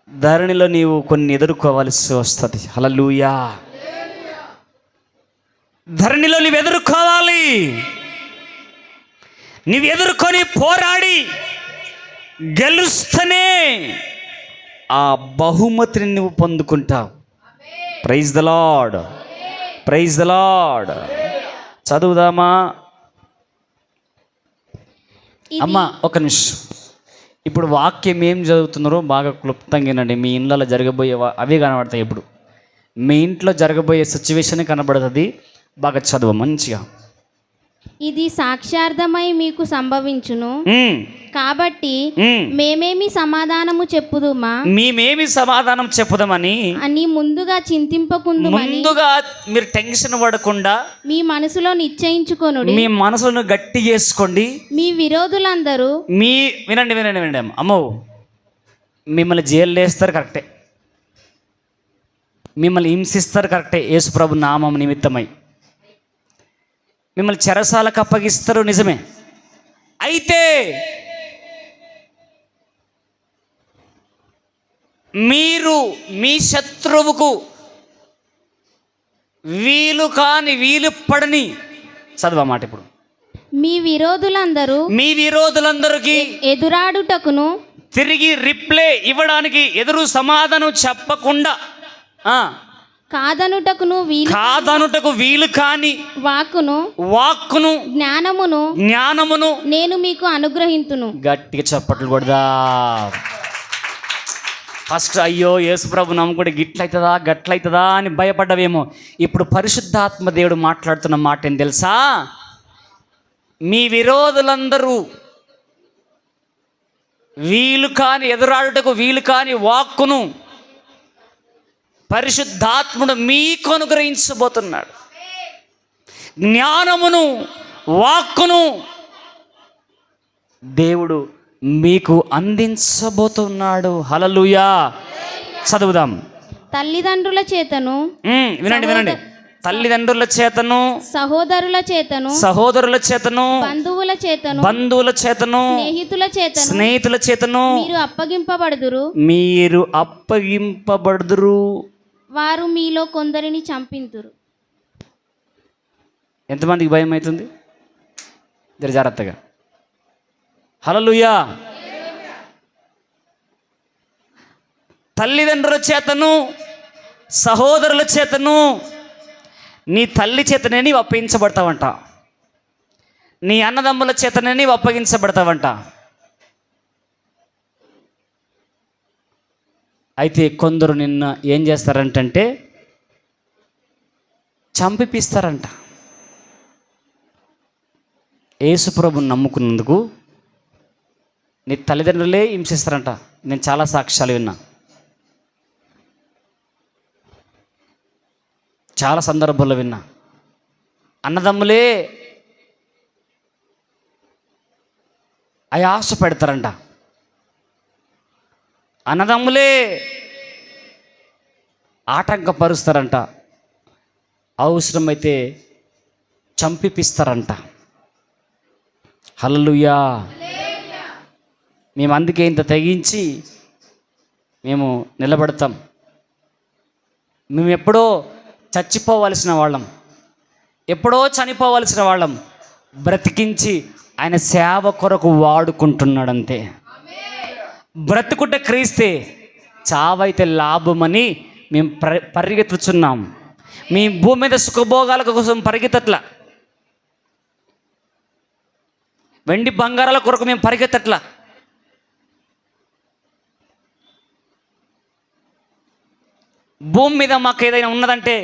ధరణిలో నీవు కొన్ని ఎదుర్కోవాల్సి వస్తుంది. హల్లెలూయా. ధరణిలో నీవు ఎదుర్కోవాలి. నీవు ఎదుర్కొని పోరాడి గెలుస్తూనే ఆ బహుమతిని నువ్వు పొందుకుంటావు. Praise the lord, praise the Lord. చదువుదామా అమ్మా? ఒక నిమిషం. ఇప్పుడు వాక్యం ఏం చదువుతున్నారో బాగా క్లుప్తంగా వినండి. మీ ఇంట్లో జరగబోయే అవే కనబడతాయి. ఇప్పుడు మీ ఇంట్లో జరగబోయే సిచ్యువేషన్ కనబడుతుంది. బాగా చదువు మంచిగా. ఇది సాక్ష్యార్థమై మీకు సంభవించును. కాబట్టి ఉమ్, మేమేమి సమాధానము చెప్పుదుమా మేమేమి సమాధానం చెప్పుదామని అని ముందుగా చింతింపకుందుమని ముందుగా మీరు టెన్షన్ పడకుండా మీ మనసులో నిశ్చయించుకొనుడి. మీ మనసును గట్టి చేసుకోండి. మీ విరోధులందరూ వినండి వినండి వినండి అమ్మో, మిమ్మల్ని జైల్లో వేస్తారు కరెక్టే, మిమ్మల్ని హింసిస్తారు కరెక్టే, యేసుప్రభు నామం నిమిత్తమై మిమ్మల్ని చెరసాలకు అప్పగిస్తారు నిజమే. అయితే మీరు మీ శత్రువుకు వీలు కాని వీలు పడని చదువు మాట ఇప్పుడు మీ విరోధులందరూ మీ విరోధులందరికీ ఎదురాడుటకును తిరిగి రిప్లై ఇవ్వడానికి ఎదురు సమాధానం చెప్పకుండా కాదనుటకు వీలు కాని వాక్కును జ్ఞానమును నేను మీకు అనుగ్రహింతును. గట్టిగా చప్పట్లు కొడదా. ఫస్ట్ అయ్యో యేసుప్రభు నమ్ముకుంటే గిట్లయితుందా గట్లయితుందా అని భయపడ్డవేమో. ఇప్పుడు పరిశుద్ధాత్మ దేవుడు మాట్లాడుతున్న మాట ఏం తెలుసా? మీ విరోధులందరూ ఎదురాడుటకు వీలు కాని వాక్కును పరిశుద్ధాత్ముడు మీకు అనుగ్రహించబోతున్నాడు. జ్ఞానమును వాక్కును దేవుడు మీకు అందించబోతున్నాడు. హల్లెలూయా. చదువుదాం. తల్లిదండ్రుల చేతను వినండి వినండి తల్లిదండ్రుల చేతను సహోదరుల చేతను బంధువుల చేతను స్నేహితుల చేతను మీరు అప్పగింపబడుదురు. వారు మీలో కొందరిని చంపింతురు. ఎంతమందికి భయం అవుతుంది? జాగ్రత్తగా. హల్లెలూయా. తల్లిదండ్రుల చేతను సహోదరుల చేతను నీ తల్లి చేతనే నీవు అప్పగించబడతావంట, నీ అన్నదమ్ముల చేతనే నీవు అప్పగించబడతావంట. అయితే కొందరు నిన్న ఏం చేస్తారంటే చంపిపిస్తారంట. యేసుప్రభుని నమ్ముకున్నందుకు నీ తల్లిదండ్రులే హింసిస్తారంట. నేను చాలా సాక్ష్యాలు విన్నా, చాలా సందర్భాల్లో విన్నా. అన్నదమ్ములే ఆశ పెడతారంట, అన్నదమ్ములే ఆటంకపరుస్తారంట, అవసరమైతే చంపిపిస్తారంట. హల్లెలూయా. మేము అందుకే ఇంత తెగించి మేము నిలబడతాం. మేము ఎప్పుడో చచ్చిపోవలసిన వాళ్ళం, ఎప్పుడో చనిపోవలసిన వాళ్ళం, బ్రతికించి ఆయన సేవ కొరకు వాడుకుంటున్నాడంతే. బ్రతుకుంటే క్రీస్తే, చావైతే లాభమని మేము పరిగెత్తుచున్నాం. మీ భూమి మీద సుఖభోగాల కోసం పరిగెత్తట్లా, వెండి బంగారాల కొరకు మేము పరిగెత్తట్లా. భూమి మీద మాకు ఏదైనా ఉన్నదంటే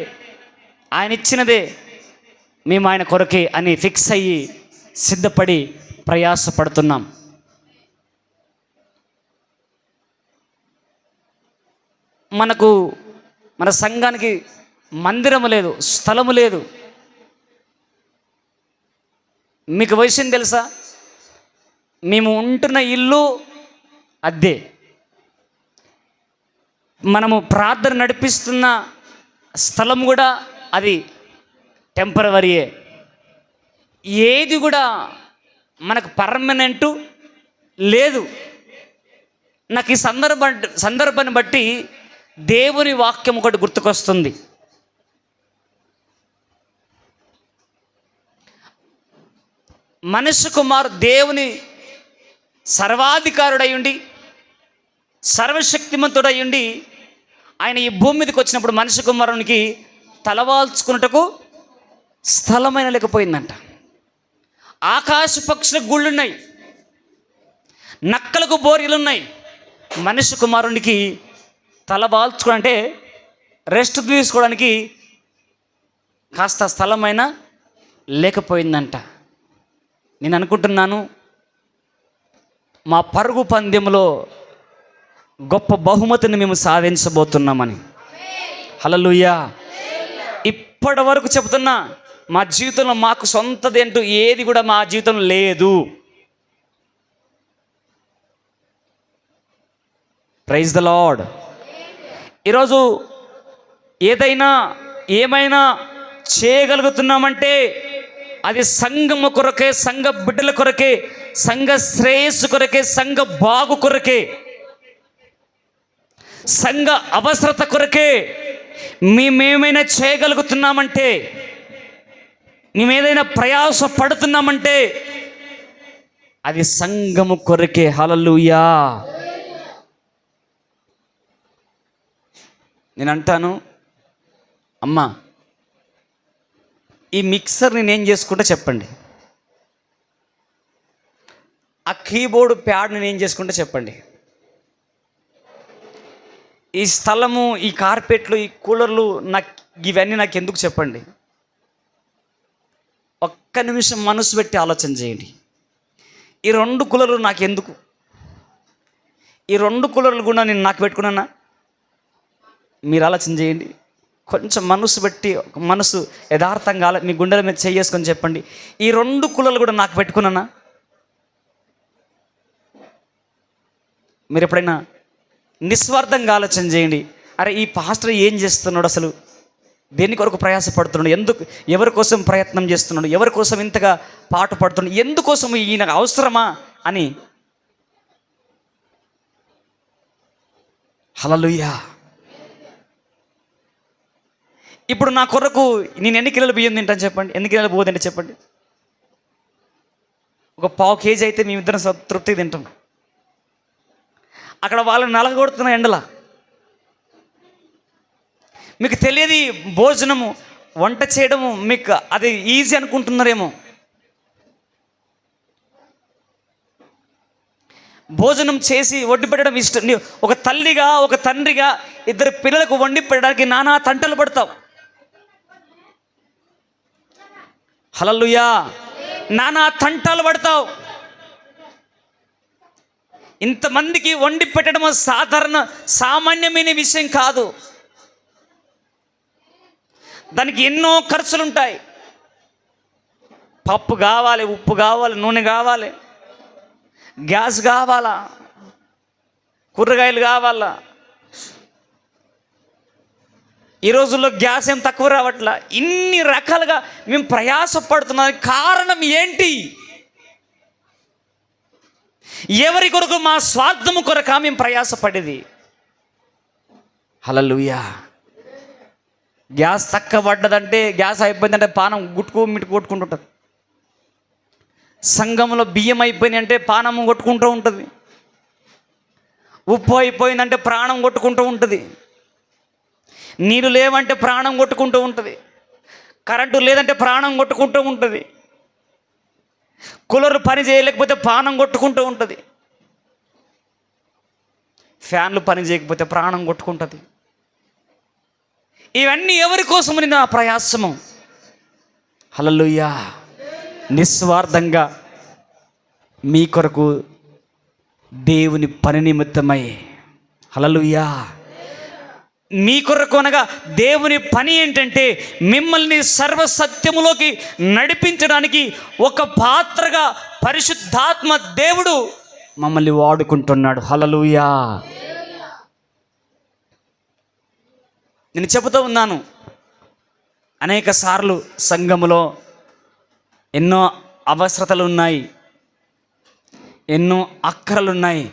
ఆయన ఇచ్చినదే, మేము ఆయన కొరకే అని ఫిక్స్ అయ్యి సిద్ధపడి ప్రయాసపడుతున్నాం. మన సంఘానికి మందిరము లేదు, స్థలము లేదు. మీకు విషయం తెలుసా? మేము ఉంటున్న ఇల్లు అద్దె, మనము ప్రార్థన నడిపిస్తున్న స్థలం కూడా అది టెంపరవరీయే. ఏది కూడా మనకు పర్మనెంటు లేదు. నాకు ఈ సందర్భాన్ని బట్టి దేవుని వాక్యం ఒకటి గుర్తుకొస్తుంది. మనుష్య కుమారు దేవుని సర్వాధికారుడయ్యుండి సర్వశక్తిమంతుడయ్యుండి ఆయన ఈ భూమి మీదకి వచ్చినప్పుడు మనుష్య కుమారునికి తలవాల్చుకున్నటకు స్థలమైన లేకపోయిందంట. ఆకాశ పక్షులకు గుళ్ళున్నాయి, నక్కలకు బోరీలున్నాయి. మనుష్య కుమారునికి తలవాల్చుకోవడం అంటే రెస్ట్ తీసుకోవడానికి కాస్త స్థలమైన లేకపోయిందంట. నేను అనుకుంటున్నాను, మా పరుగు పందెంలో గొప్ప బహుమతిని మేము సాధించబోతున్నామని. హల్లెలూయా. ఇప్పటి వరకు చెబుతున్నా, మా జీవితంలో మాకు సొంతదేంటూ ఏది కూడా మా జీవితంలో లేదు. Praise the lord. ఈరోజు ఏమైనా చేయగలుగుతున్నామంటే అది సంఘము కొరకే, సంఘ బిడ్డల కొరకే, సంఘ శ్రేయస్సు కొరకే, సంఘ బాగు కొరకే, సంఘ అవసరత కొరకే. మేమేమైనా చేయగలుగుతున్నామంటే, మేమేదైనా ప్రయాస పడుతున్నామంటే అది సంఘము కొరకే. హల్లెలూయా. నేను అంటాను, అమ్మా ఈ మిక్సర్ నేనేం చేసుకుంటా చెప్పండి, ఆ కీబోర్డు ప్యాడ్ నేనేం చేసుకుంటా చెప్పండి, ఈ స్థలము, ఈ కార్పెట్లు, ఈ కూలర్లు నాకు ఇవన్నీ నాకు ఎందుకు చెప్పండి. ఒక్క నిమిషం మనసు పెట్టి ఆలోచన చేయండి. ఈ 2 కూలర్లు నాకు ఎందుకు? ఈ 2 కూలర్లు కూడా నేను నాకు పెట్టుకున్నానా? మీరు ఆలోచన చేయండి. కొంచెం మనసు పెట్టి, మనసు యథార్థంగా మీ గుండెల మీద చేసుకొని చెప్పండి, ఈ 2 కూలర్లు కూడా నాకు పెట్టుకున్నానా? మీరు ఎప్పుడైనా నిస్వార్థంగా ఆలోచన చేయండి. అరే ఈ పాస్టర్ ఏం చేస్తున్నాడు, అసలు దేని కొరకు ప్రయాసపడుతున్నాడు, ఎందుకు, ఎవరి కోసం ప్రయత్నం చేస్తున్నాడు, ఎవరి కోసం ఇంతగా పాటు పడుతున్నాడు, ఎందుకోసం ఈయన అవసరమా అని. హల్లెలూయా. ఇప్పుడు నా కొరకు నేను ఎన్ని కిలోలు బియ్యం తింటాను చెప్పండి, ఎన్ని కిలోలు బియ్యం తింటే చెప్పండి. ఒక 1/2 కేజీ అయితే మేమిద్దరం తృప్తిగా తింటాం. అక్కడ వాళ్ళని నలగొడుతున్న ఎండల. మీకు తెలియదు భోజనము, వంట చేయడము మీకు అది ఈజీ అనుకుంటున్నారేమో. భోజనం చేసి వండి పెట్టడం ఇష్టం. ఒక తల్లిగా, ఒక తండ్రిగా 2 పిల్లలకు వండి పెట్టడానికి నానా తంటలు పడతావు. హల్లెలూయా. నానా తంటాలు పడతావు. ఇంతమందికి వండి పెట్టడం సామాన్యమైన విషయం కాదు. దానికి ఎన్నో ఖర్చులు ఉంటాయి. పప్పు కావాలి, ఉప్పు కావాలి, నూనె కావాలి, గ్యాస్ కావాలా, కూరగాయలు కావాలా. ఈ రోజుల్లో గ్యాస్ ఏం తక్కువ రావట్లా. ఇన్ని రకాలుగా మేము ప్రయాసపడుతున్నాం. కారణం ఏంటి? ఎవరి కొరకు? మా స్వార్థము కొరక మేము ప్రయాసపడేది. హల్లెలూయా. గ్యాస్ తక్కువ పడ్డదంటే, గ్యాస్ అయిపోయిందంటే పానం మిట్టు కొట్టుకుంటుంటుంది. సంఘంలో బియ్యం అయిపోయినాయి అంటే పానము కొట్టుకుంటూ ఉంటుంది. ఉప్పు అయిపోయిందంటే ప్రాణం కొట్టుకుంటూ ఉంటుంది. నీళ్ళు లేవంటే ప్రాణం కొట్టుకుంటూ ఉంటుంది. కరెంటు లేదంటే ప్రాణం కొట్టుకుంటూ ఉంటుంది. కూలర్ పని చేయలేకపోతే ప్రాణం కొట్టుకుంటూ ఉంటుంది. ఫ్యాన్లు పని చేయకపోతే ప్రాణం కొట్టుకుంటుంది. ఇవన్నీ ఎవరి కోసమని నా ప్రయాసము. హల్లెలూయా. నిస్వార్థంగా మీ కొరకు దేవుని పని నిమిత్తమై. హల్లెలూయా. మీ కొరకు అనగా దేవుని పని ఏంటంటే మిమ్మల్ని సర్వసత్యములోకి నడిపించడానికి ఒక పాత్రగా పరిశుద్ధాత్మ దేవుడు మమ్మల్ని వాడుకుంటున్నాడు. హల్లెలూయా. నేను చెబుతూ ఉన్నాను, అనేక సార్లు సంఘములో ఎన్నో అవసరతలు ఉన్నాయి, ఎన్నో అక్కరలున్నాయి.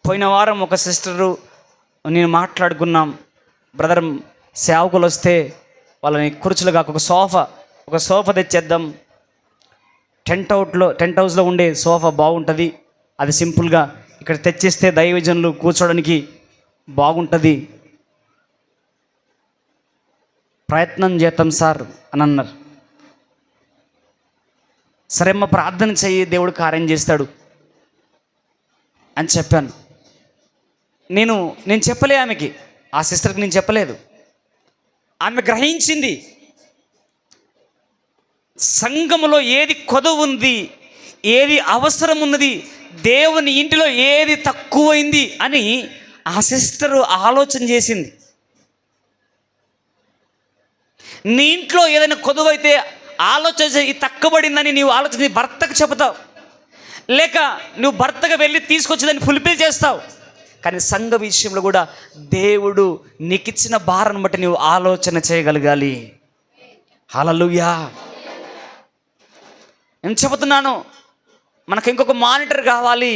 పోయిన వారం ఒక సిస్టరు నేను మాట్లాడుకున్నాం. బ్రదర్ సేవకులు వస్తే వాళ్ళని కుర్చీలు కాక ఒక సోఫా తెచ్చేద్దాం. టెంట్ హౌస్లో ఉండే సోఫా బాగుంటుంది, అది సింపుల్గా ఇక్కడ తెచ్చిస్తే దైవజనులు కూర్చోడానికి బాగుంటుంది, ప్రయత్నం చేద్దాం సార్ అని అన్నారు. సరే అమ్మ ప్రార్థన చెయ్యి, దేవుడు కార్యం చేస్తాడు అని చెప్పాను. నేను చెప్పలే ఆమెకి, ఆ సిస్టర్కి నేను చెప్పలేదు. ఆమె గ్రహించింది సంఘములో ఏది కొదువు ఉంది, ఏది అవసరం ఉన్నది, దేవుని ఇంటిలో ఏది తక్కువైంది అని ఆ సిస్టరు ఆలోచన చేసింది. నీ ఇంట్లో ఏదైనా కొదువైతే ఆలోచన ఇది తక్కువబడిందని నీవు ఆలోచన భర్తకు చెబుతావు, లేక నువ్వు భర్తకు వెళ్ళి తీసుకొచ్చి దాన్ని ఫుల్ఫిల్ చేస్తావు. కానీ సంఘ విషయంలో కూడా దేవుడు నీకు ఇచ్చిన భారాన్ని బట్టి నువ్వు ఆలోచన చేయగలగాలి. హల్లెలూయా. నేను చెబుతున్నాను, మనకు ఇంకొక మానిటర్ కావాలి.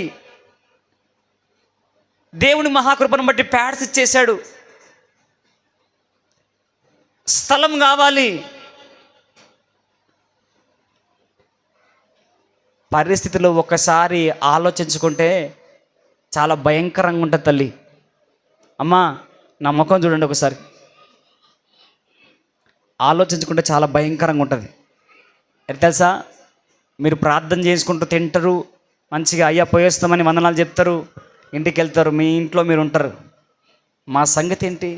దేవుని మహాకృపను బట్టి ప్యాడ్స్ ఇచ్చేశాడు. స్థలం కావాలి. పరిస్థితుల్లో ఒక్కసారి ఆలోచించుకుంటే చాలా భయంకరంగా ఉంటుంది తల్లి. అమ్మా నా ముఖం చూడండి ఒకసారి. ఆలోచించుకుంటే చాలా భయంకరంగా ఉంటుంది. తెలుసా, మీరు ప్రార్థన చేసుకుంటూ తింటారు, మంచిగా అయ్యా పోయేస్తామని వందనాలు చెప్తారు, ఇంటికి వెళ్తారు, మీ ఇంట్లో మీరు ఉంటారు. మా సంగతి ఏంటి?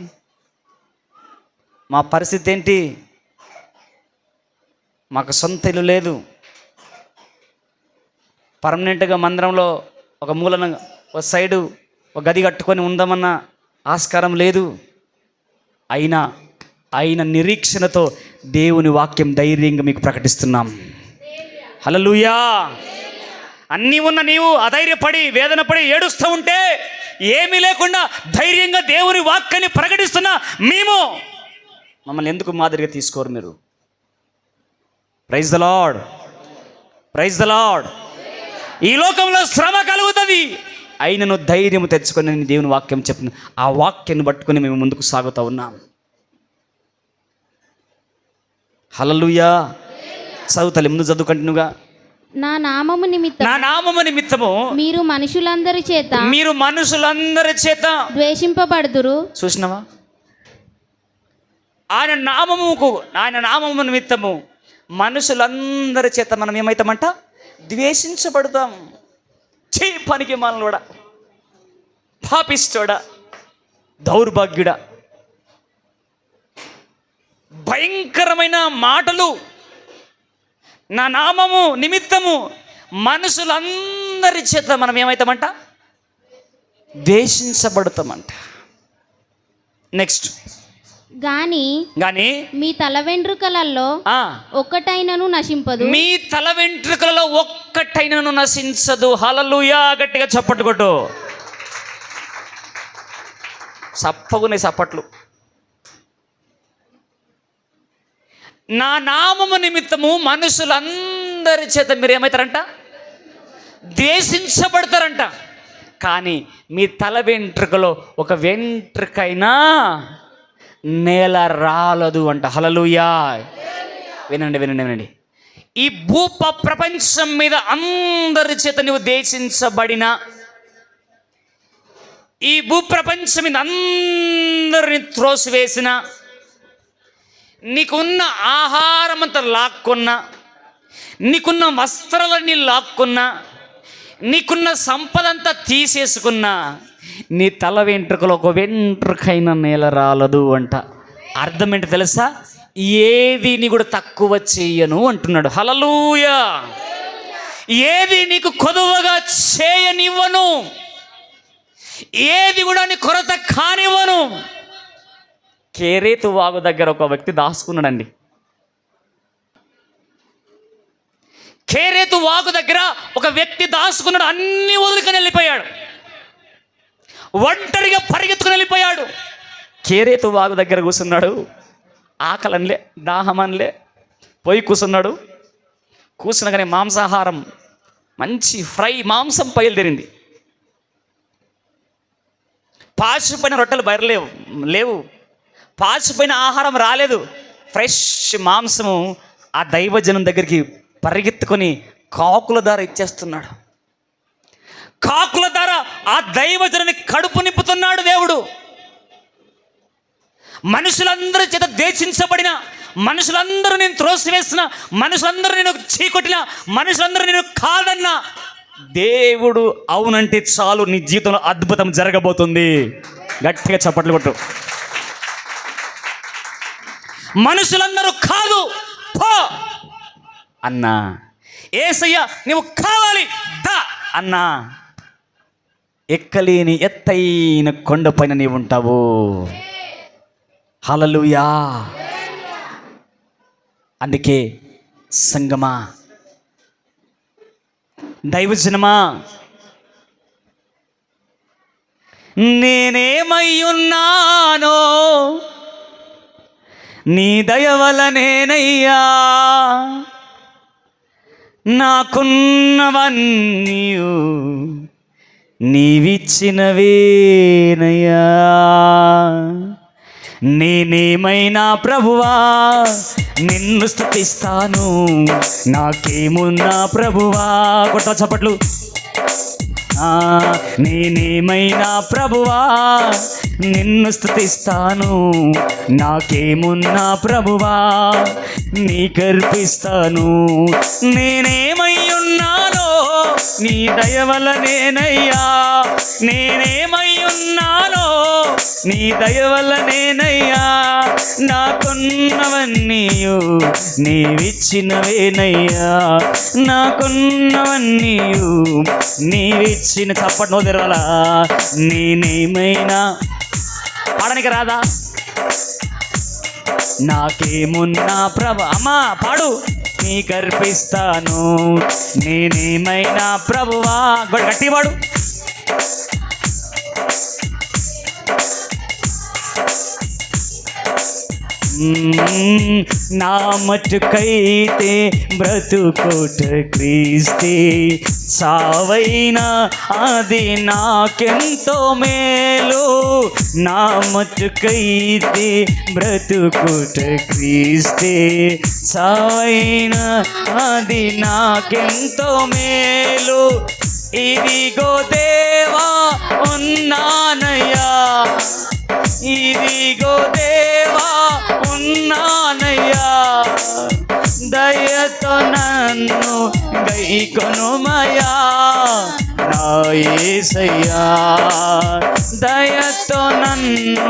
మా పరిస్థితి ఏంటి? మాకు సొంత ఇల్లు లేదు, పర్మనెంట్గా మందిరంలో ఒక మూలన ఒక సైడు ఒక గది కట్టుకొని ఉందామన్న ఆస్కారం లేదు. అయినా నిరీక్షణతో దేవుని వాక్యం ధైర్యంగా మీకు ప్రకటిస్తున్నాం. హల్లెలూయా. అన్నీ ఉన్న నీవు అధైర్యపడి వేదనపడి ఏడుస్తూ ఉంటే, ఏమీ లేకుండా ధైర్యంగా దేవుని వాక్యాన్ని ప్రకటిస్తున్న మేము మమ్మల్ని ఎందుకు మాదిరిగా తీసుకోరు మీరు? Praise the lord, praise the lord. ఈ లోకంలో శ్రమ కలుగుతుంది, అయినను ధైర్యం తెచ్చుకొని నేను దేవుని వాక్యం చెప్తున్నా. ఆ వాక్యాన్ని పట్టుకొని మేము ముందుకు సాగుతూ ఉన్నాం. హల్లెలూయా. చదువుతలే, ముందు చదువు కంటిన్యూగా. నా నామము నిమిత్తము మీరు మనుషులందరి చేత ద్వేషింపబడుదురు. చూసినావా? ఆయన నామము నిమిత్తము మనుషులందరి చేత మనం ఏమవుతామంట? ద్వేషించబడతాం. చీ పనికి మనలోడా, పాపిస్తోడా, దౌర్భాగ్యుడా. భయంకరమైన మాటలు. నా నామము నిమిత్తము మనుషులందరి చేత మనం ఏమవుతామంట? ద్వేషించబడతామంట. నెక్స్ట్, గాని మీ తల వెంట్రుకలలో ఒక్కటైనను నశింపదు. మీ తల వెంట్రుకలలో ఒక్కటైనను నశించదు. హల్లెలూయా. గట్టిగా చప్పట్లు కొట్టు. చప్పగునే చప్పట్లు. నా నామము నిమిత్తము మనుషులందరి చేత మీరు ఏమవుతారంట? ద్వేషించబడతారంట. కానీ మీ తల వెంట్రుకలో ఒక వెంట్రుకైనా నేల రాలదు అంట. హల్లెలూయా. వినండి. ఈ ప్రపంచం మీద అందరి చేత నువ్వు ద్వేషించబడిన, ఈ భూప్రపంచం మీద అందరిని త్రోసివేసిన, నీకున్న ఆహారం అంతా లాక్కున్నా, నీకున్న వస్త్రాలన్నీ లాక్కున్నా, నీకున్న సంపద అంతా తీసేసుకున్నా, నీ తల వెంట్రుకలో ఒక వెంట్రుకైనా నేల రాలదు అంట. అర్థం ఏంటి తెలుసా? ఏది నీ కూడా తక్కువ చేయను అంటున్నాడు. హల్లెలూయా. ఏది నీకు కొదువగా చేయనివ్వను, ఏది కూడా నీ కొరత కానివ్వను. కేరేతు వాగు దగ్గర ఒక వ్యక్తి దాచుకున్నాడండి. కేరేతు వాగు దగ్గర ఒక వ్యక్తి దాచుకున్నాడు. అన్ని వదులుకొని వెళ్ళిపోయాడు, ఒంటరిగా పరిగెత్తుకుని వెళ్ళిపోయాడు. కేరేతు వాగు దగ్గర కూర్చున్నాడు. ఆకలనిలే, దాహమనిలే, పోయి కూర్చున్నాడు. కూర్చునగానే మాంసాహారం, మంచి ఫ్రై మాంసం బయలుదేరింది. పాచిపోయిన రొట్టెలు లేవు, పాచిపోయిన ఆహారం రాలేదు. ఫ్రెష్ మాంసము ఆ దైవజనం దగ్గరికి పరిగెత్తుకొని కాకుల ద్వారా ఇచ్చేస్తున్నాడు. కాకుల ద్వారా ఆ దైవజనాన్ని కడుపు నింపుతున్నాడు దేవుడు. మనుషులందరి చేత ద్వేషించబడిన, మనుషులందరూ నేను త్రోసివేసిన, మనుషులందరూ నేను చీకొట్టిన, మనుషులందరూ నేను కాదన్న దేవుడు అవునంటే చాలు, నీ జీవితంలో అద్భుతం జరగబోతుంది. గట్టిగా చప్పట్లు కొట్టు. మనుషులందరూ కాదు పో అన్నా, యేసయ్య నీవు కావాలి దా అన్నా ఎక్కలేని ఎత్తైన కొండపైన నీవు ఉంటావు. హల్లెలూయా. అందుకే సంగమా, దైవజనమా, నేనేమై ఉన్నానో నీ దయ వలనేనయ్యా, నాకున్నవన్నీ నీవిచ్చినవేనయ్యా. నేనేమైనా ప్రభువా నిన్ను స్తుతిస్తాను, నాకేమున్నా ప్రభువా. కొట్ట చప్పట్లు. నేనేమైనా ప్రభువా నిన్ను స్తుతిస్తాను, నాకేమున్నా ప్రభువా నీకర్పిస్తాను. నేనేమై ఉన్నానో నీ దయ వలనేనయ్యా, నేనేమై ఉన్నానో నీ దయ వలనేనయ్యా, నాకున్నవన్నీ నీవిచ్చినవేనయ్యా, నాకున్నవన్నీ నీవిచ్చిన. చప్పట్లో తెరవాలా. నేనేమైనా పాడనికి రాదా? నాకేమున్నా అమ్మా పాడు. నీకర్పిస్తాను, నేనేమైనా ప్రభువా. గట్టి పాడు. నా మట్టుకైతే బ్రతుకోట క్రీస్తే, చావైనా అది నాకెంతో మేలు. నా మట్టుకైతే బ్రతుకోట క్రీస్తే, చావైనా అది నాకెంతో మేలు. ఇదిగో దేవా ఉన్నానయ్యా, ఇదిగో దేవా ఉన్నానయ్యా, దయతో నన్ను గైకొనుమయా నా యేసయ్యా, దయతో నన్ను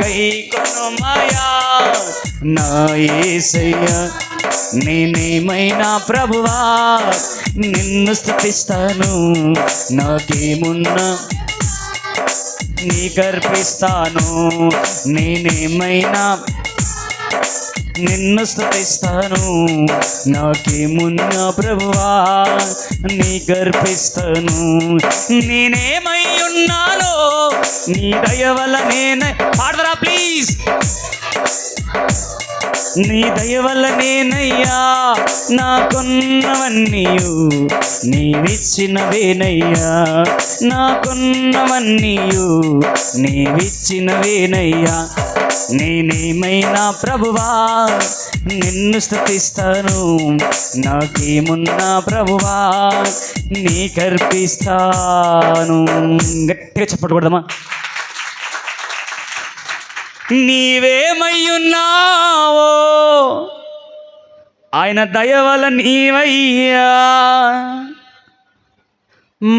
గైకొనుమయా నా యేసయ్యా. నేనేమైనా ప్రభువా నిన్ను స్తుతిస్తాను, నాకేమున్నా నీకర్పిస్తాను. నేనేమైనా నిన్ను స్తుతిస్తాను, నాకేమున్నా ప్రభువా నీకర్పిస్తాను. నేనేమై ఉన్నానో నీ దయ వలనే. పాడదరా ప్లీజ్. నీ దయ వల్లనేనయ్యా, నాకున్నవన్నీ నీవిచ్చినవేనయ్యా, నాకున్నవన్నీ నీవిచ్చినవేనయ్యా. నేనేమైనా ప్రభువా నిన్ను స్తుతిస్తాను, నాకేమున్నా ప్రభువా నీకర్పిస్తాను. గట్టిగా చెప్పకూడదమ్మా. నీవేమయ్యున్నావో ఆయన దయ వల్ల నీవయ్యా,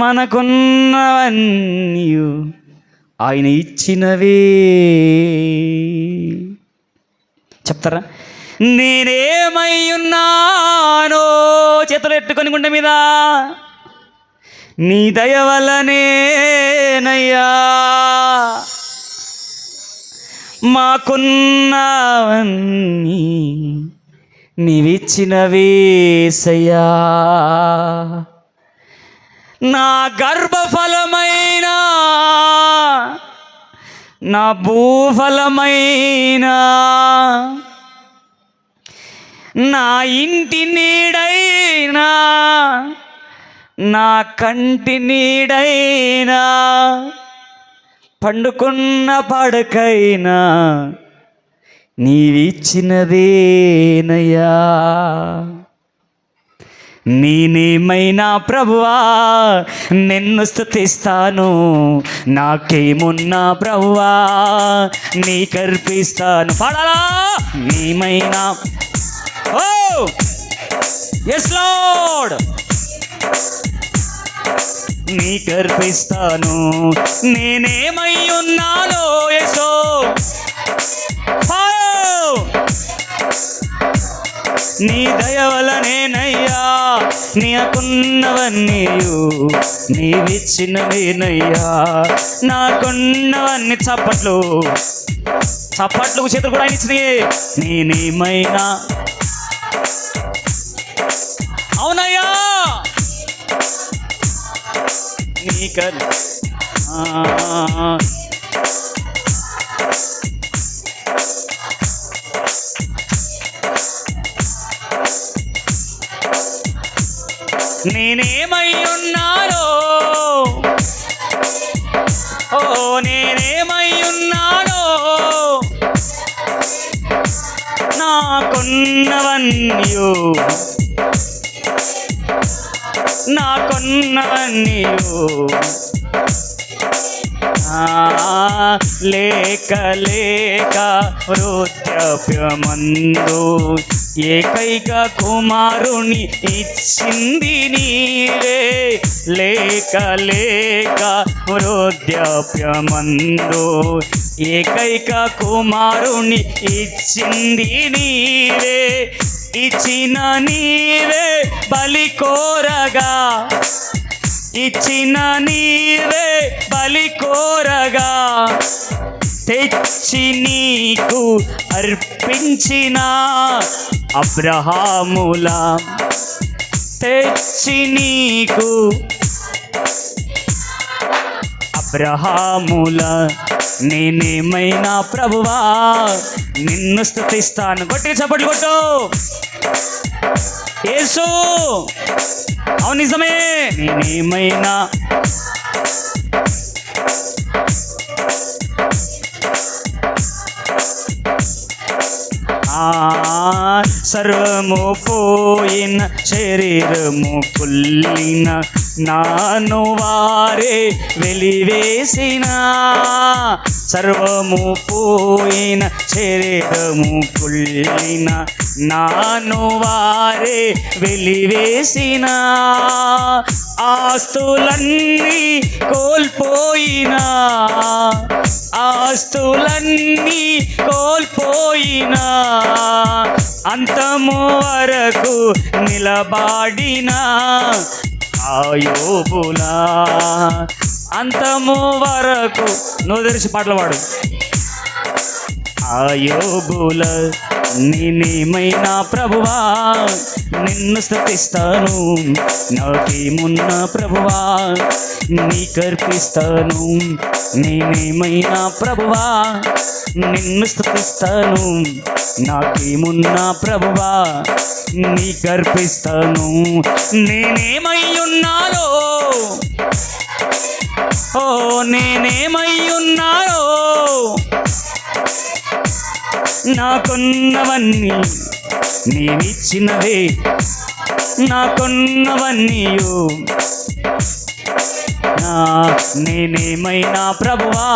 మనకున్నవన్నీ ఆయన ఇచ్చినవే. చెప్తారా? నేనేమయ్యున్నానో చేతులు ఎట్టుకొని గుండె మీద, నీ దయ వల్లనేనయ్యా, మాకున్నవన్నీ నీవిచ్చినవేసయ్యా. నా గర్భఫలమైన నా భూఫలమైన నా ఇంటి నీడైనా నా కంటి నీడైనా పండుకున్న పడకైనా నీవిచ్చినదేనయ్యా. నేనేమైనా ప్రభువా నిన్ను స్తుతిస్తాను, నాకేమున్నా ప్రభువా నీకర్పిస్తాను. పాడాలా? నేమైనా ఓ ఎస్ లార్డ్ నీకర్పిస్తాను. నేనేమై ఉన్నానో యేసో నీ దయ వలనేనయ్యా, నీకున్నవన్నీయు నీవిచ్చినవేనయ్యా, నాకున్నవన్నీ. చప్పట్లు చేతులు కూడా ఆయన ఇచ్చినాయి. నేనేమైనా అవునయ్యా నీకని నేనేమై ఉన్నానో, ఓ నేనేమై ఉన్నానో, నాకున్నవన్నీయు లేక లేక వృద్ధాప్యమందు ఏకైక కుమారుని ఇచ్చింది నీవే. లేక లేక వృద్ధాప్యమందు ఏకైక కుమారుని ఇచ్చింది నీవే. ఇచ్చిన నీవే బలి కోరగా, ఇచ్చిన నీవే బలి కోరగా, తెచ్చి నీకు అర్పించిన అబ్రహాములా, తెచ్చి నీకు అబ్రహాములా, నేనేమైనా ప్రభువా నిన్ను స్తుతిస్తాను. గట్టిగా చప్పట్లు కొట్టు. యేసు అవును నిజమే. నేనేమైనా సర్వము పోయిన శరీరము కుల్లిన నాను వారే వెలివేసిన, సర్వము పోయిన శరీరము కుల్లిన నాను వారే వెలివేసిన, ఆస్తులన్నీ కోల్పోయినా, ఆస్తులన్నీ కోల్పోయినా, అంతము వరకు నిలబడిన యోబులా, అంతము వరకు నువ్వు తెరిచి పాటలు పాడు. యోబుల నేనేమైనా ప్రభువా నిన్ను స్తుతిస్తాను, నాకేమున్న ప్రభువా నీకర్పిస్తాను. నేనేమైనా ప్రభువా నిన్ను స్తుతిస్తాను, నాకేమున్న ప్రభువా నీకర్పిస్తాను. నేనేమై ఉన్నానో, ఓ నేనేమై ఉన్నానో, నాకున్నవన్నీ నీవిచ్చినవే, నాకున్నవన్నీయు నేనేమైనా ప్రభువా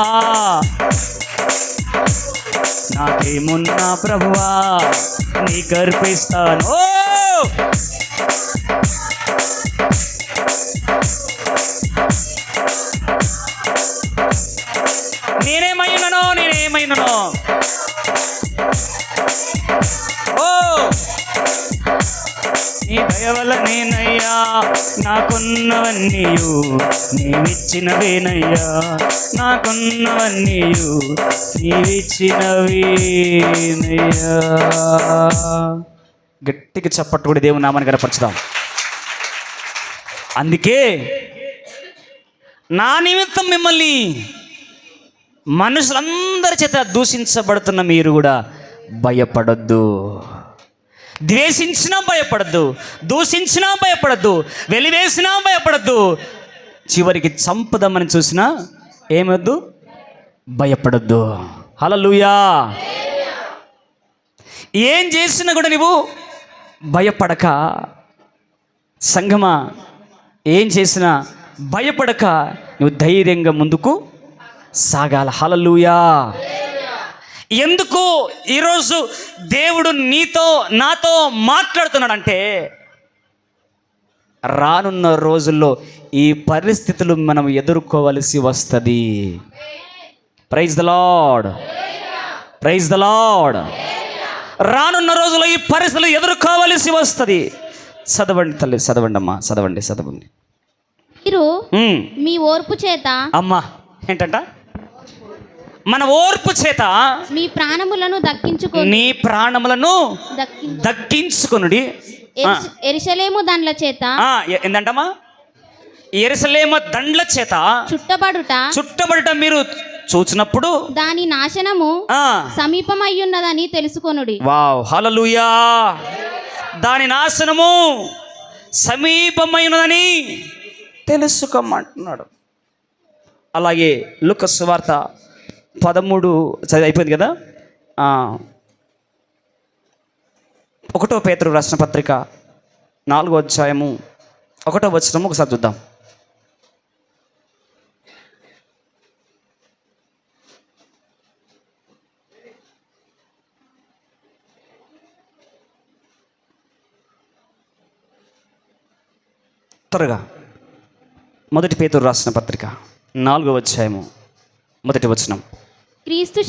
నాకేమున్నా ప్రభువా నీకర్పిస్తాను. నేనేమైనానో నీ దయ వల్ల నేనయ్యా, నాకున్నవన్నీయు నీవిచ్చినవేనయ్యా, నాకున్నవన్నీయు నీవిచ్చినవేనయ్యా. గట్టిగా చప్పట్టు కూడా దేవుని నామాన్ని కనపరచుదాం. అందుకే నా నిమిత్తం మిమ్మల్ని మనుషులందరి చేత దూషించబడుతున్న మీరు కూడా భయపడొద్దు. ద్వేషించినా భయపడద్దు, దూషించినా భయపడద్దు, వెలివేసినా భయపడద్దు, చివరికి చంపుదామని చూసినా ఏమొద్దు, భయపడద్దు. హల్లెలూయా. ఏం చేసినా కూడా నువ్వు భయపడక, సంగమా ఏం చేసినా భయపడక నువ్వు ధైర్యంగా ముందుకు సాగాల. హల్లెలూయా. ఎందుకు ఈరోజు దేవుడు నీతో నాతో మాట్లాడుతున్నాడంటే, రానున్న రోజుల్లో ఈ పరిస్థితులు మనం ఎదుర్కోవలసి వస్తుంది. Praise the lord, praise the lord. రానున్న రోజుల్లో ఈ పరిస్థితులు ఎదుర్కోవలసి వస్తుంది. చదవండి తల్లి, చదవండి అమ్మా, చదవండి. మీరు మీ ఓర్పు చేత అమ్మా ఏంటంట? మన ఓర్పు చేత మీ ప్రాణములను నీ ప్రాణములను దక్కించుకొనుడి. ఎరుషలేము దండ్ల చేత ఏంటంటమ్మా? యెరూషలేము దండ్ల చేత చుట్టబడుట మీరు చూచినప్పుడు దాని నాశనము సమీపమయ్యున్నదని తెలుసుకొనుడి. వావ్, హల్లెలూయా. దాని నాశనము సమీపమైనదని తెలుసుకోమంటున్నాడు. అలాగే లూకా సువార్త 13 అయిపోయింది కదా. 1 పేతురు రాసిన పత్రిక 4వ అధ్యాయము 1వ వచనం ఒకసారి చూద్దాం. త్వరగా 1 పేతురు రాసిన పత్రిక 4వ అధ్యాయము 1వ వచనం. క్రీస్తు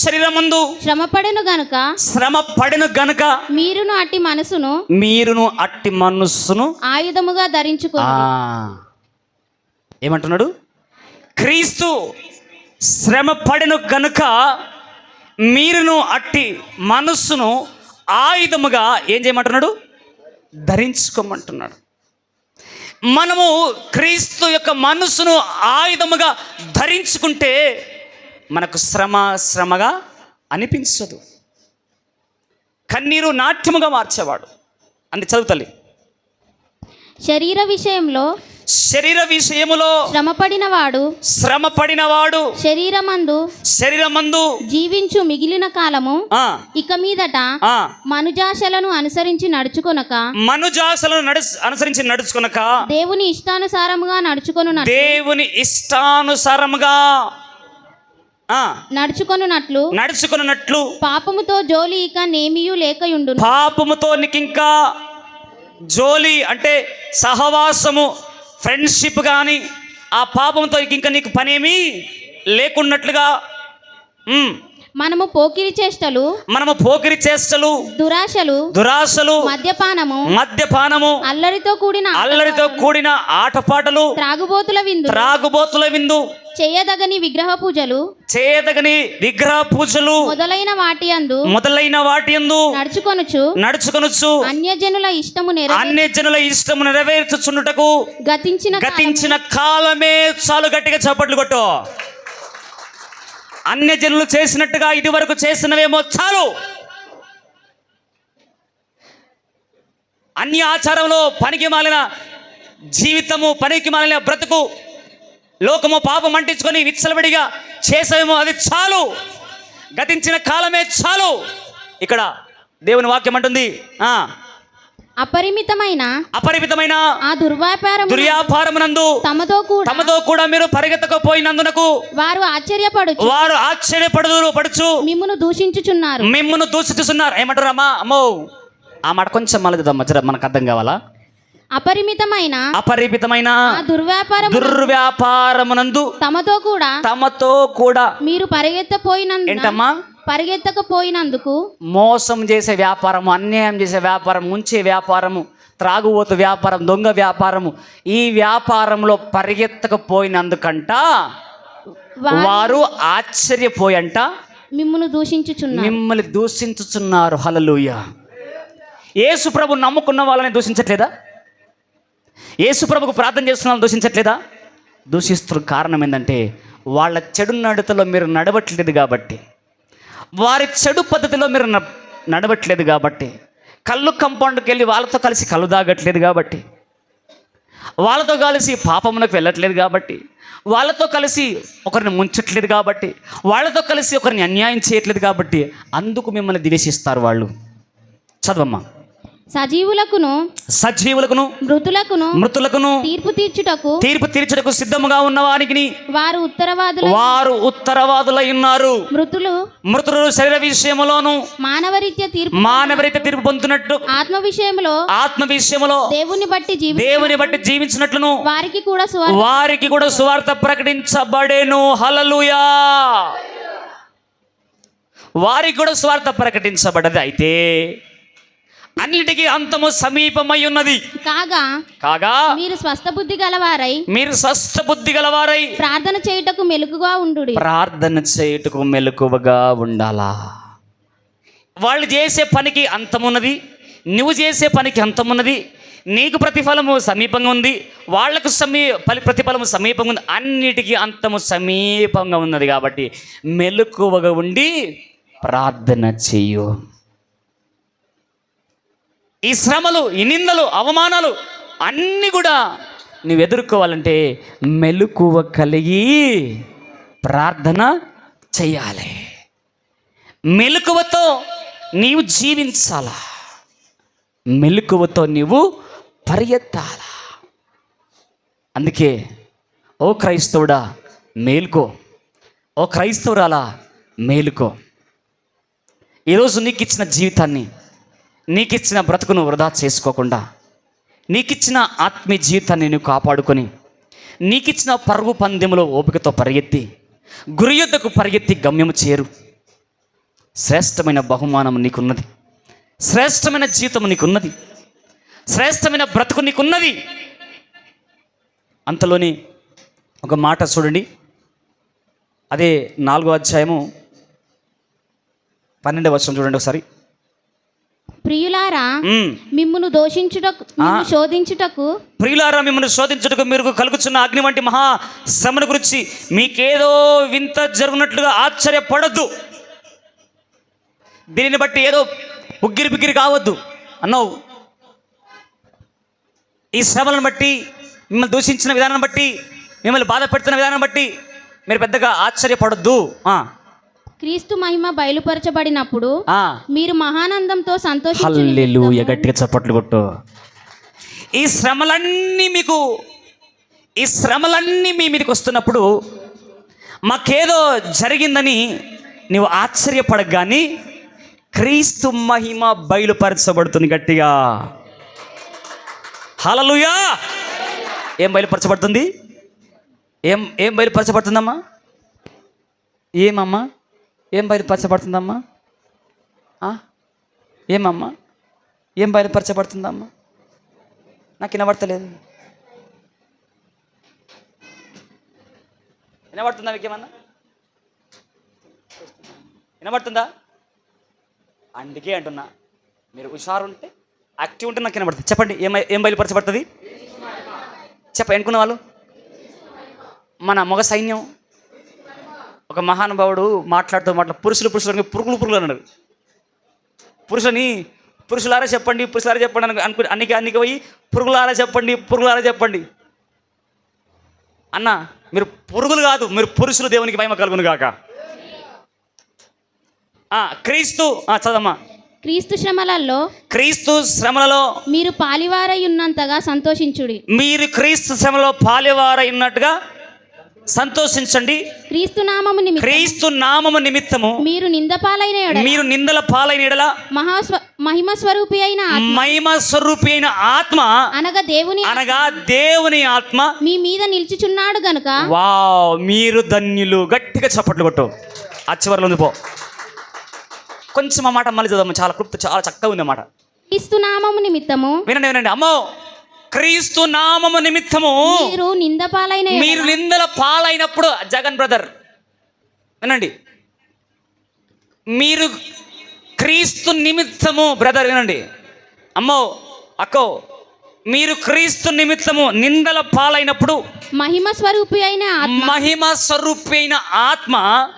శరీరమందు శ్రమపడెను గనుక మీరును అట్టి మనసును ఆయుధముగా ధరించుకోండి. ఏమంటున్నాడు? క్రీస్తు శ్రమపడెను గనుక మీరును అట్టి మనస్సును ఆయుధముగా ఏం చేయమంటున్నాడు? ధరించుకోమంటున్నాడు. మనము క్రీస్తు యొక్క మనస్సును ఆయుధముగా ధరించుకుంటే మనకు శ్రమగా అనిపించదు. కన్నీరు నాట్యముగా మార్చేవాడు. అంది చదువుతల్లి. శరీర విషయములో శ్రమపడినవాడు శరీరమందు జీవించు మిగిలిన కాలము ఇక మీదట మనుజాశలను అనుసరించి నడుచుకొనక దేవుని ఇష్టానుసారముగా నడుచుకొనున్నట్లు పాపముతో జోలి ఇక నేమియు లేకయుండును. పాపముతో నీకింకా జోలి అంటే సహవాసము, ఫ్రెండ్షిప్ కానీ ఆ పాపంతో ఇంకా నీకు పనేమీ లేకున్నట్లుగా మనము పోకిరి చేష్టలు దురాశలు మద్యపానము అల్లరితో కూడిన ఆటపాటలు త్రాగుబోతుల విందు చేయదగని విగ్రహ పూజలు మొదలైన వాటి యందు నడుచుకొనుచు అన్యజనుల ఇష్టము నెరవేర్చుచున్నటకు గతించిన కాలమే చాలు. గట్టిగా చప్పట్లు కొట్టు. అన్యజనులు చేసినట్టుగా ఇది వరకు చేసినవేమో చాలు. అన్య ఆచారంలో పనికి మాలిన జీవితము, పనికి మాలిన బ్రతుకు, లోకము పాపం అంటించుకొని విచ్చలవిడిగా చేసేమో అది చాలు. గతించిన కాలమే చాలు. ఇక్కడ దేవుని వాక్యం అంటుంది అపరిమితమైన ఆ దుర్వ్యాపారమునందు తమతో కూడా మీరు పరిగెత్తకపోయినందునకు వారు ఆశ్చర్యపడుచు మిమ్మును దూషించుచున్నారు. ఏమంటారు అమ్మా? అమ్మో, ఆ మాట కొంచెం మళ్ళీ మనకు అర్థం కావాలా? అపరిమితమైన దుర్వ్యాపారమునందు తమతో కూడా మీరు పరిగెత్తకపోయినందుకు మోసం చేసే వ్యాపారము, అన్యాయం చేసే వ్యాపారం, ముంచే వ్యాపారము, త్రాగుబోతు వ్యాపారం, దొంగ వ్యాపారము, ఈ వ్యాపారంలో పరిగెత్తకపోయినందుకంట వారు ఆశ్చర్యపోయంట మిమ్మల్ని దూషించుచున్నారు. హల్లెలూయా. యేసు ప్రభు నమ్ముకున్న వాళ్ళని దూషించట్లేదా? యేసు ప్రభుకు ప్రార్థన చేస్తున్న వాళ్ళని దూషించట్లేదా? దూషిస్తున్న కారణం ఏంటంటే వాళ్ళ చెడు నడతలో మీరు నడవట్లేదు కాబట్టి, వారి చెడు పద్ధతిలో మీరు నడవట్లేదు కాబట్టి, కళ్ళు కంపౌండ్కి వెళ్ళి వాళ్ళతో కలిసి కళ్ళు తాగట్లేదు కాబట్టి, వాళ్ళతో కలిసి పాపమునకు వెళ్ళట్లేదు కాబట్టి, వాళ్ళతో కలిసి ఒకరిని ముంచట్లేదు కాబట్టి, వాళ్ళతో కలిసి ఒకరిని అన్యాయం చేయట్లేదు కాబట్టి అందుకు మిమ్మల్ని ద్వేషిస్తారు వాళ్ళు. చదవమ్మా. సజీవులకును మృతులకును తీర్పు తీర్చుటకు సిద్ధముగా ఉన్న వారికి వారు ఉత్తరవాదులై ఉన్నారు. మృతులు శరీర విషయములోను మానవరీత్య తీర్పు పొందుతున్నట్టు ఆత్మ విషయములో దేవుని బట్టి జీవించినట్లును వారికి కూడా సువార్త ప్రకటించబడేను. హల్లెలూయా. వారికి కూడా స్వార్థ ప్రకటించబడ్డది. అయితే అన్నిటికీ అంతము సమీపమై ఉన్నది. కాగా మీరు స్వస్థ బుద్ధి గలవారై మీరు స్వస్థ బుద్ధి గలవారై ప్రార్థన చేయుటకు మెలకుగా ఉండుడి. ప్రార్థన చేయుటకు మెలకువగా ఉండాలా. వాళ్ళు చేసే పనికి అంతమున్నది, నువ్వు చేసే పనికి అంతమున్నది. నీకు ప్రతిఫలము సమీపంగా ఉంది, వాళ్లకు ప్రతిఫలము సమీపంగా ఉంది. అన్నిటికీ అంతము సమీపంగా ఉన్నది. కాబట్టి మెలకువగా ఉండి ప్రార్థన చెయ్యు. ఈ శ్రమలు, ఈ నిందలు, అవమానాలు అన్నీ కూడా నువ్వు ఎదుర్కోవాలంటే మెలకువ కలిగి ప్రార్థన చెయ్యాలి. మెలకువతో నీవు జీవించాలా, మెలకువతో నీవు పరిగెత్తాలా. అందుకే ఓ క్రైస్తవుడా మేలుకో, ఓ క్రైస్తవురాలా మేలుకో. ఈరోజు నీకు ఇచ్చిన జీవితాన్ని, నీకు ఇచ్చిన బ్రతుకును వృధా చేసుకోకుండా, నీకు ఇచ్చిన ఆత్మీయ జీవితాన్ని నువ్వు కాపాడుకొని, నీకు ఇచ్చిన పరుగు పందెములో ఓపికతో పరిగెత్తి గురి యొద్దకు పరిగెత్తి గమ్యము చేరు. శ్రేష్టమైన బహుమానం నీకున్నది, శ్రేష్టమైన జీవితం నీకున్నది, శ్రేష్టమైన బ్రతుకు నీకున్నది. అంతలోని ఒక మాట చూడండి, అదే 4వ అధ్యాయము 12వ వచనం చూడండి ఒకసారి. ప్రియులారా మిమ్మును శోధించుటకు ప్రియులారా మిమ్మల్ని శోధించుటకు మీరు కలుగుచున్న అగ్ని వంటి మహా శ్రమను గురించి మీకేదో వింత జరుగునట్లుగా ఆశ్చర్యపడద్దు. దీనిని బట్టి ఏదో ఉగ్గిరి బిగ్గిరి కావద్దు అన్నావు. ఈ శ్రమలను బట్టి, మిమ్మల్ని దూషించిన విధానం బట్టి, మిమ్మల్ని బాధ పెడుతున్న విధానం బట్టి మీరు పెద్దగా ఆశ్చర్యపడద్దు. క్రీస్తు మహిమ బయలుపరచబడినప్పుడు మీరు మహానందంతో హల్లెలూయా, గట్టిగా చప్పట్లు కొట్టు. ఈ శ్రమలన్నీ మీ మీదకి వస్తున్నప్పుడు మాకేదో జరిగిందని నీవు ఆశ్చర్యపడక కానీ క్రీస్తు మహిమ బయలుపరచబడుతుంది. గట్టిగా హల్లెలూయా. ఏం బయలుపరచబడుతుంది? ఏం బయలుపరచబడుతుందమ్మా? ఏమమ్మా ఏం బయలుపరచబడుతుందమ్మా? ఏమమ్మా ఏం బయలుపరచబడుతుందమ్మా? నాకు వినబడతలేదు. వినబడుతుందా? మీకేమన్నా వినబడుతుందా? అందుకే అంటున్నా, మీరు హుషారు ఉంటే, యాక్టివ్ ఉంటే నాకు వినబడుతుంది. చెప్పండి, ఏం బయలుపరచబడుతుంది? ఎన్నుకున్న వాళ్ళు మన మగ సైన్యం. ఒక మహానుభావుడు మాట్లాడుతూ పురుషులని పురుగులు అన్నాడు. పురుషులారా చెప్పండి అన్నికి పోయి పురుగులారా చెప్పండి అన్న. మీరు పురుగులు కాదు, మీరు పురుషులు. దేవునికి మహిమ కలుగును గాక. క్రీస్తు చదమ్మా. క్రీస్తు శ్రమలలో మీరు పాలివారై ఉన్నంతగా సంతోషించుడి. మీరు క్రీస్తు శ్రమలో పాలివారై ఉన్నట్టుగా సంతోషించండి. క్రీస్తు నామము నిమిత్తము మీరు నిందల పాలైన ఎడల మహిమ స్వరూపి అయిన ఆత్మ అనగా దేవుని ఆత్మ మీ మీద నిలిచిచున్నాడు గనుక మీరు ధన్యులు. గట్టిగా చప్పట్లు కొట్టు. చివరిలో ఉంది పో. కొంచెం ఆ మాట మళ్ళీ చదవము. చాలా చక్కగా ఉంది అన్నమాట. క్రీస్తు నామము నిమిత్తము వినండి అమ్మో. క్రీస్తు నామము నిమిత్తము మీరు నిందల పాలైనప్పుడు, జగన్ బ్రదర్ వినండి, మీరు క్రీస్తు నిమిత్తము, బ్రదర్ వినండి, అమ్మో అక్కో, మీరు క్రీస్తు నిమిత్తము నిందల పాలైనప్పుడు మహిమ స్వరూపి అయిన ఆత్మ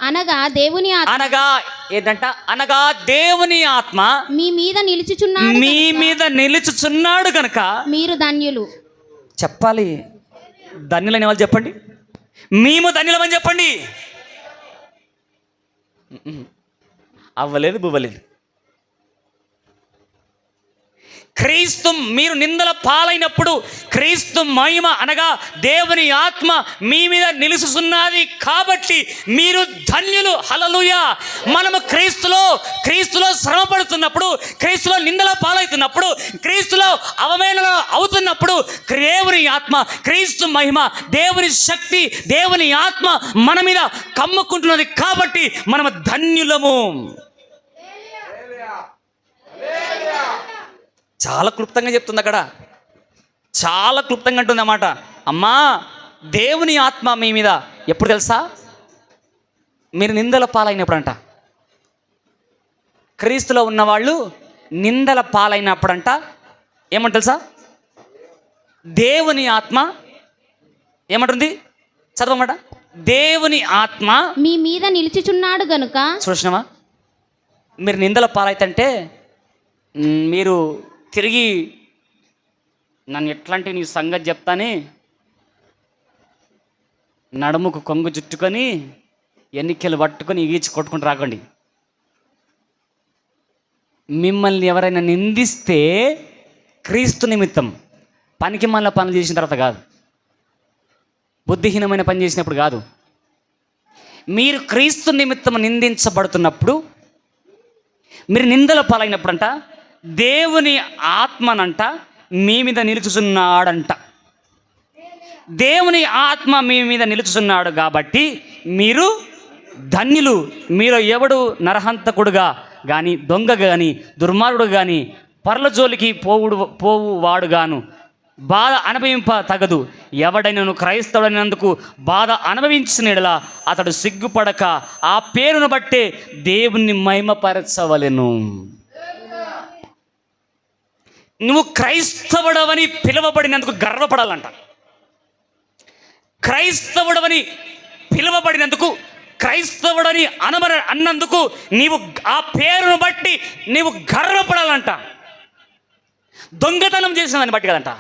అనగా దేవుని ఆత్మ మీ మీద నిలుచుచున్నాడు గనక మీరు ధన్యులు. చెప్పాలి. ధన్యులైన వాళ్ళు చెప్పండి. మేము ధన్యులమని చెప్పండి. అవ్వలేదు బువ్వలేదు. క్రీస్తు మీరు నిందల పాలైనప్పుడు క్రీస్తు మహిమ అనగా దేవుని ఆత్మ మీ మీద నిలుచుచున్నది కాబట్టి మీరు ధన్యులు. హల్లెలూయా. మనము క్రీస్తులో శ్రమ పడుతున్నప్పుడు, క్రీస్తులో నిందల పాలవుతున్నప్పుడు, క్రీస్తులో అవమానాలు అవుతున్నప్పుడు దేవుని ఆత్మ, క్రీస్తు మహిమ, దేవుని శక్తి, దేవుని ఆత్మ మన మీద కమ్ముకుంటున్నది కాబట్టి మనము ధన్యులము. చాలా క్లుప్తంగా చెప్తుంది అక్కడ, చాలా క్లుప్తంగా అంటుంది అన్నమాట. అమ్మా, దేవుని ఆత్మ మీ మీద ఎప్పుడు తెలుసా? మీరు నిందల పాలైనప్పుడంట. క్రీస్తులో ఉన్నవాళ్ళు నిందల పాలైనప్పుడంట ఏమంట తెలుసా? దేవుని ఆత్మ ఏమంటుంది? చదవమాట. దేవుని ఆత్మ మీ మీద నిలిచిచున్నాడు గనుక. చూసినామా? మీరు నిందల పాలైతే మీరు తిరిగి నన్ను ఎట్లాంటి నీ సంగతి చెప్తానే నడుముకు కొంగు జుట్టుకొని ఎన్నికలు పట్టుకొని ఈచి కొట్టుకుంటూ రాకండి. మిమ్మల్ని ఎవరైనా నిందిస్తే క్రీస్తు నిమిత్తం పనికి మళ్ళీ పనులు చేసిన తర్వాత కాదు, బుద్ధిహీనమైన పని చేసినప్పుడు కాదు. మీరు క్రీస్తు నిమిత్తం నిందించబడుతున్నప్పుడు, మీరు నిందల పాలైనప్పుడంట దేవుని ఆత్మనంట మీ మీద నిలుచుచున్నాడంట. దేవుని ఆత్మ మీ మీద నిలుచుచున్నాడు కాబట్టి మీరు ధన్యులు. మీరు ఎవడు నరహంతకుడుగా కానీ, దొంగ కానీ, దుర్మార్గుడు కానీ, పర్ల జోలికి పోవువాడుగాను బాధ అనుభవింప తగదు. ఎవడైనను క్రైస్తవుడైనందుకు బాధ అనుభవించిన యెడల అతడు సిగ్గుపడక ఆ పేరును బట్టే దేవుణ్ణి మహిమపరచవలెను. నువ్వు క్రైస్తవుడవని పిలువబడినందుకు గర్వపడాలంట. క్రైస్తవుడవని పిలువబడినందుకు, క్రైస్తవుడని అన్నందుకు నీవు ఆ పేరును బట్టి నీవు గర్వపడాలంట. దొంగతనం చేసిన దాన్ని బట్టి కాదంట,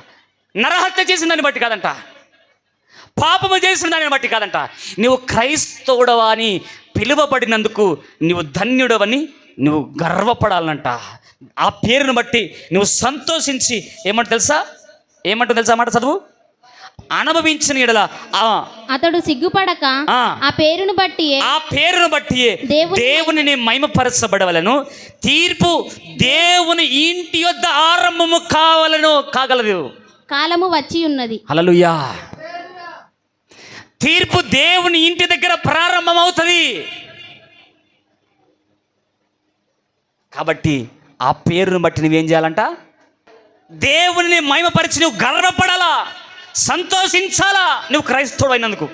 నరహత్య చేసిన దాన్ని బట్టి కాదంట, పాపము చేసిన దాన్ని బట్టి కాదంట. నువ్వు క్రైస్తవుడవా అని పిలువబడినందుకు నువ్వు ధన్యుడవని నువ్వు గర్వపడాలంట. ఆ పేరును బట్టి నువ్వు సంతోషించి ఏమంట తెలుసా? మాట చదువు. అనుభవించిన యెడల అతడు సిగ్గుపడక ఆ పేరును బట్టి దేవుని మహిమపరచబడవలను. తీర్పు దేవుని ఇంటి యొద్ద ఆరంభము కాగలదు. కాలము వచ్చి ఉన్నది. హల్లెలూయా. తీర్పు దేవుని ఇంటి దగ్గర ప్రారంభమవుతుంది. కాబట్టి ఆ పేరును బట్టి నువ్వేం చేయాలంట? దేవుని మహిమపరిచి నువ్వు గర్వపడాలా, సంతోషించాలా నువ్వు క్రైస్తవుడు అయినందుకు.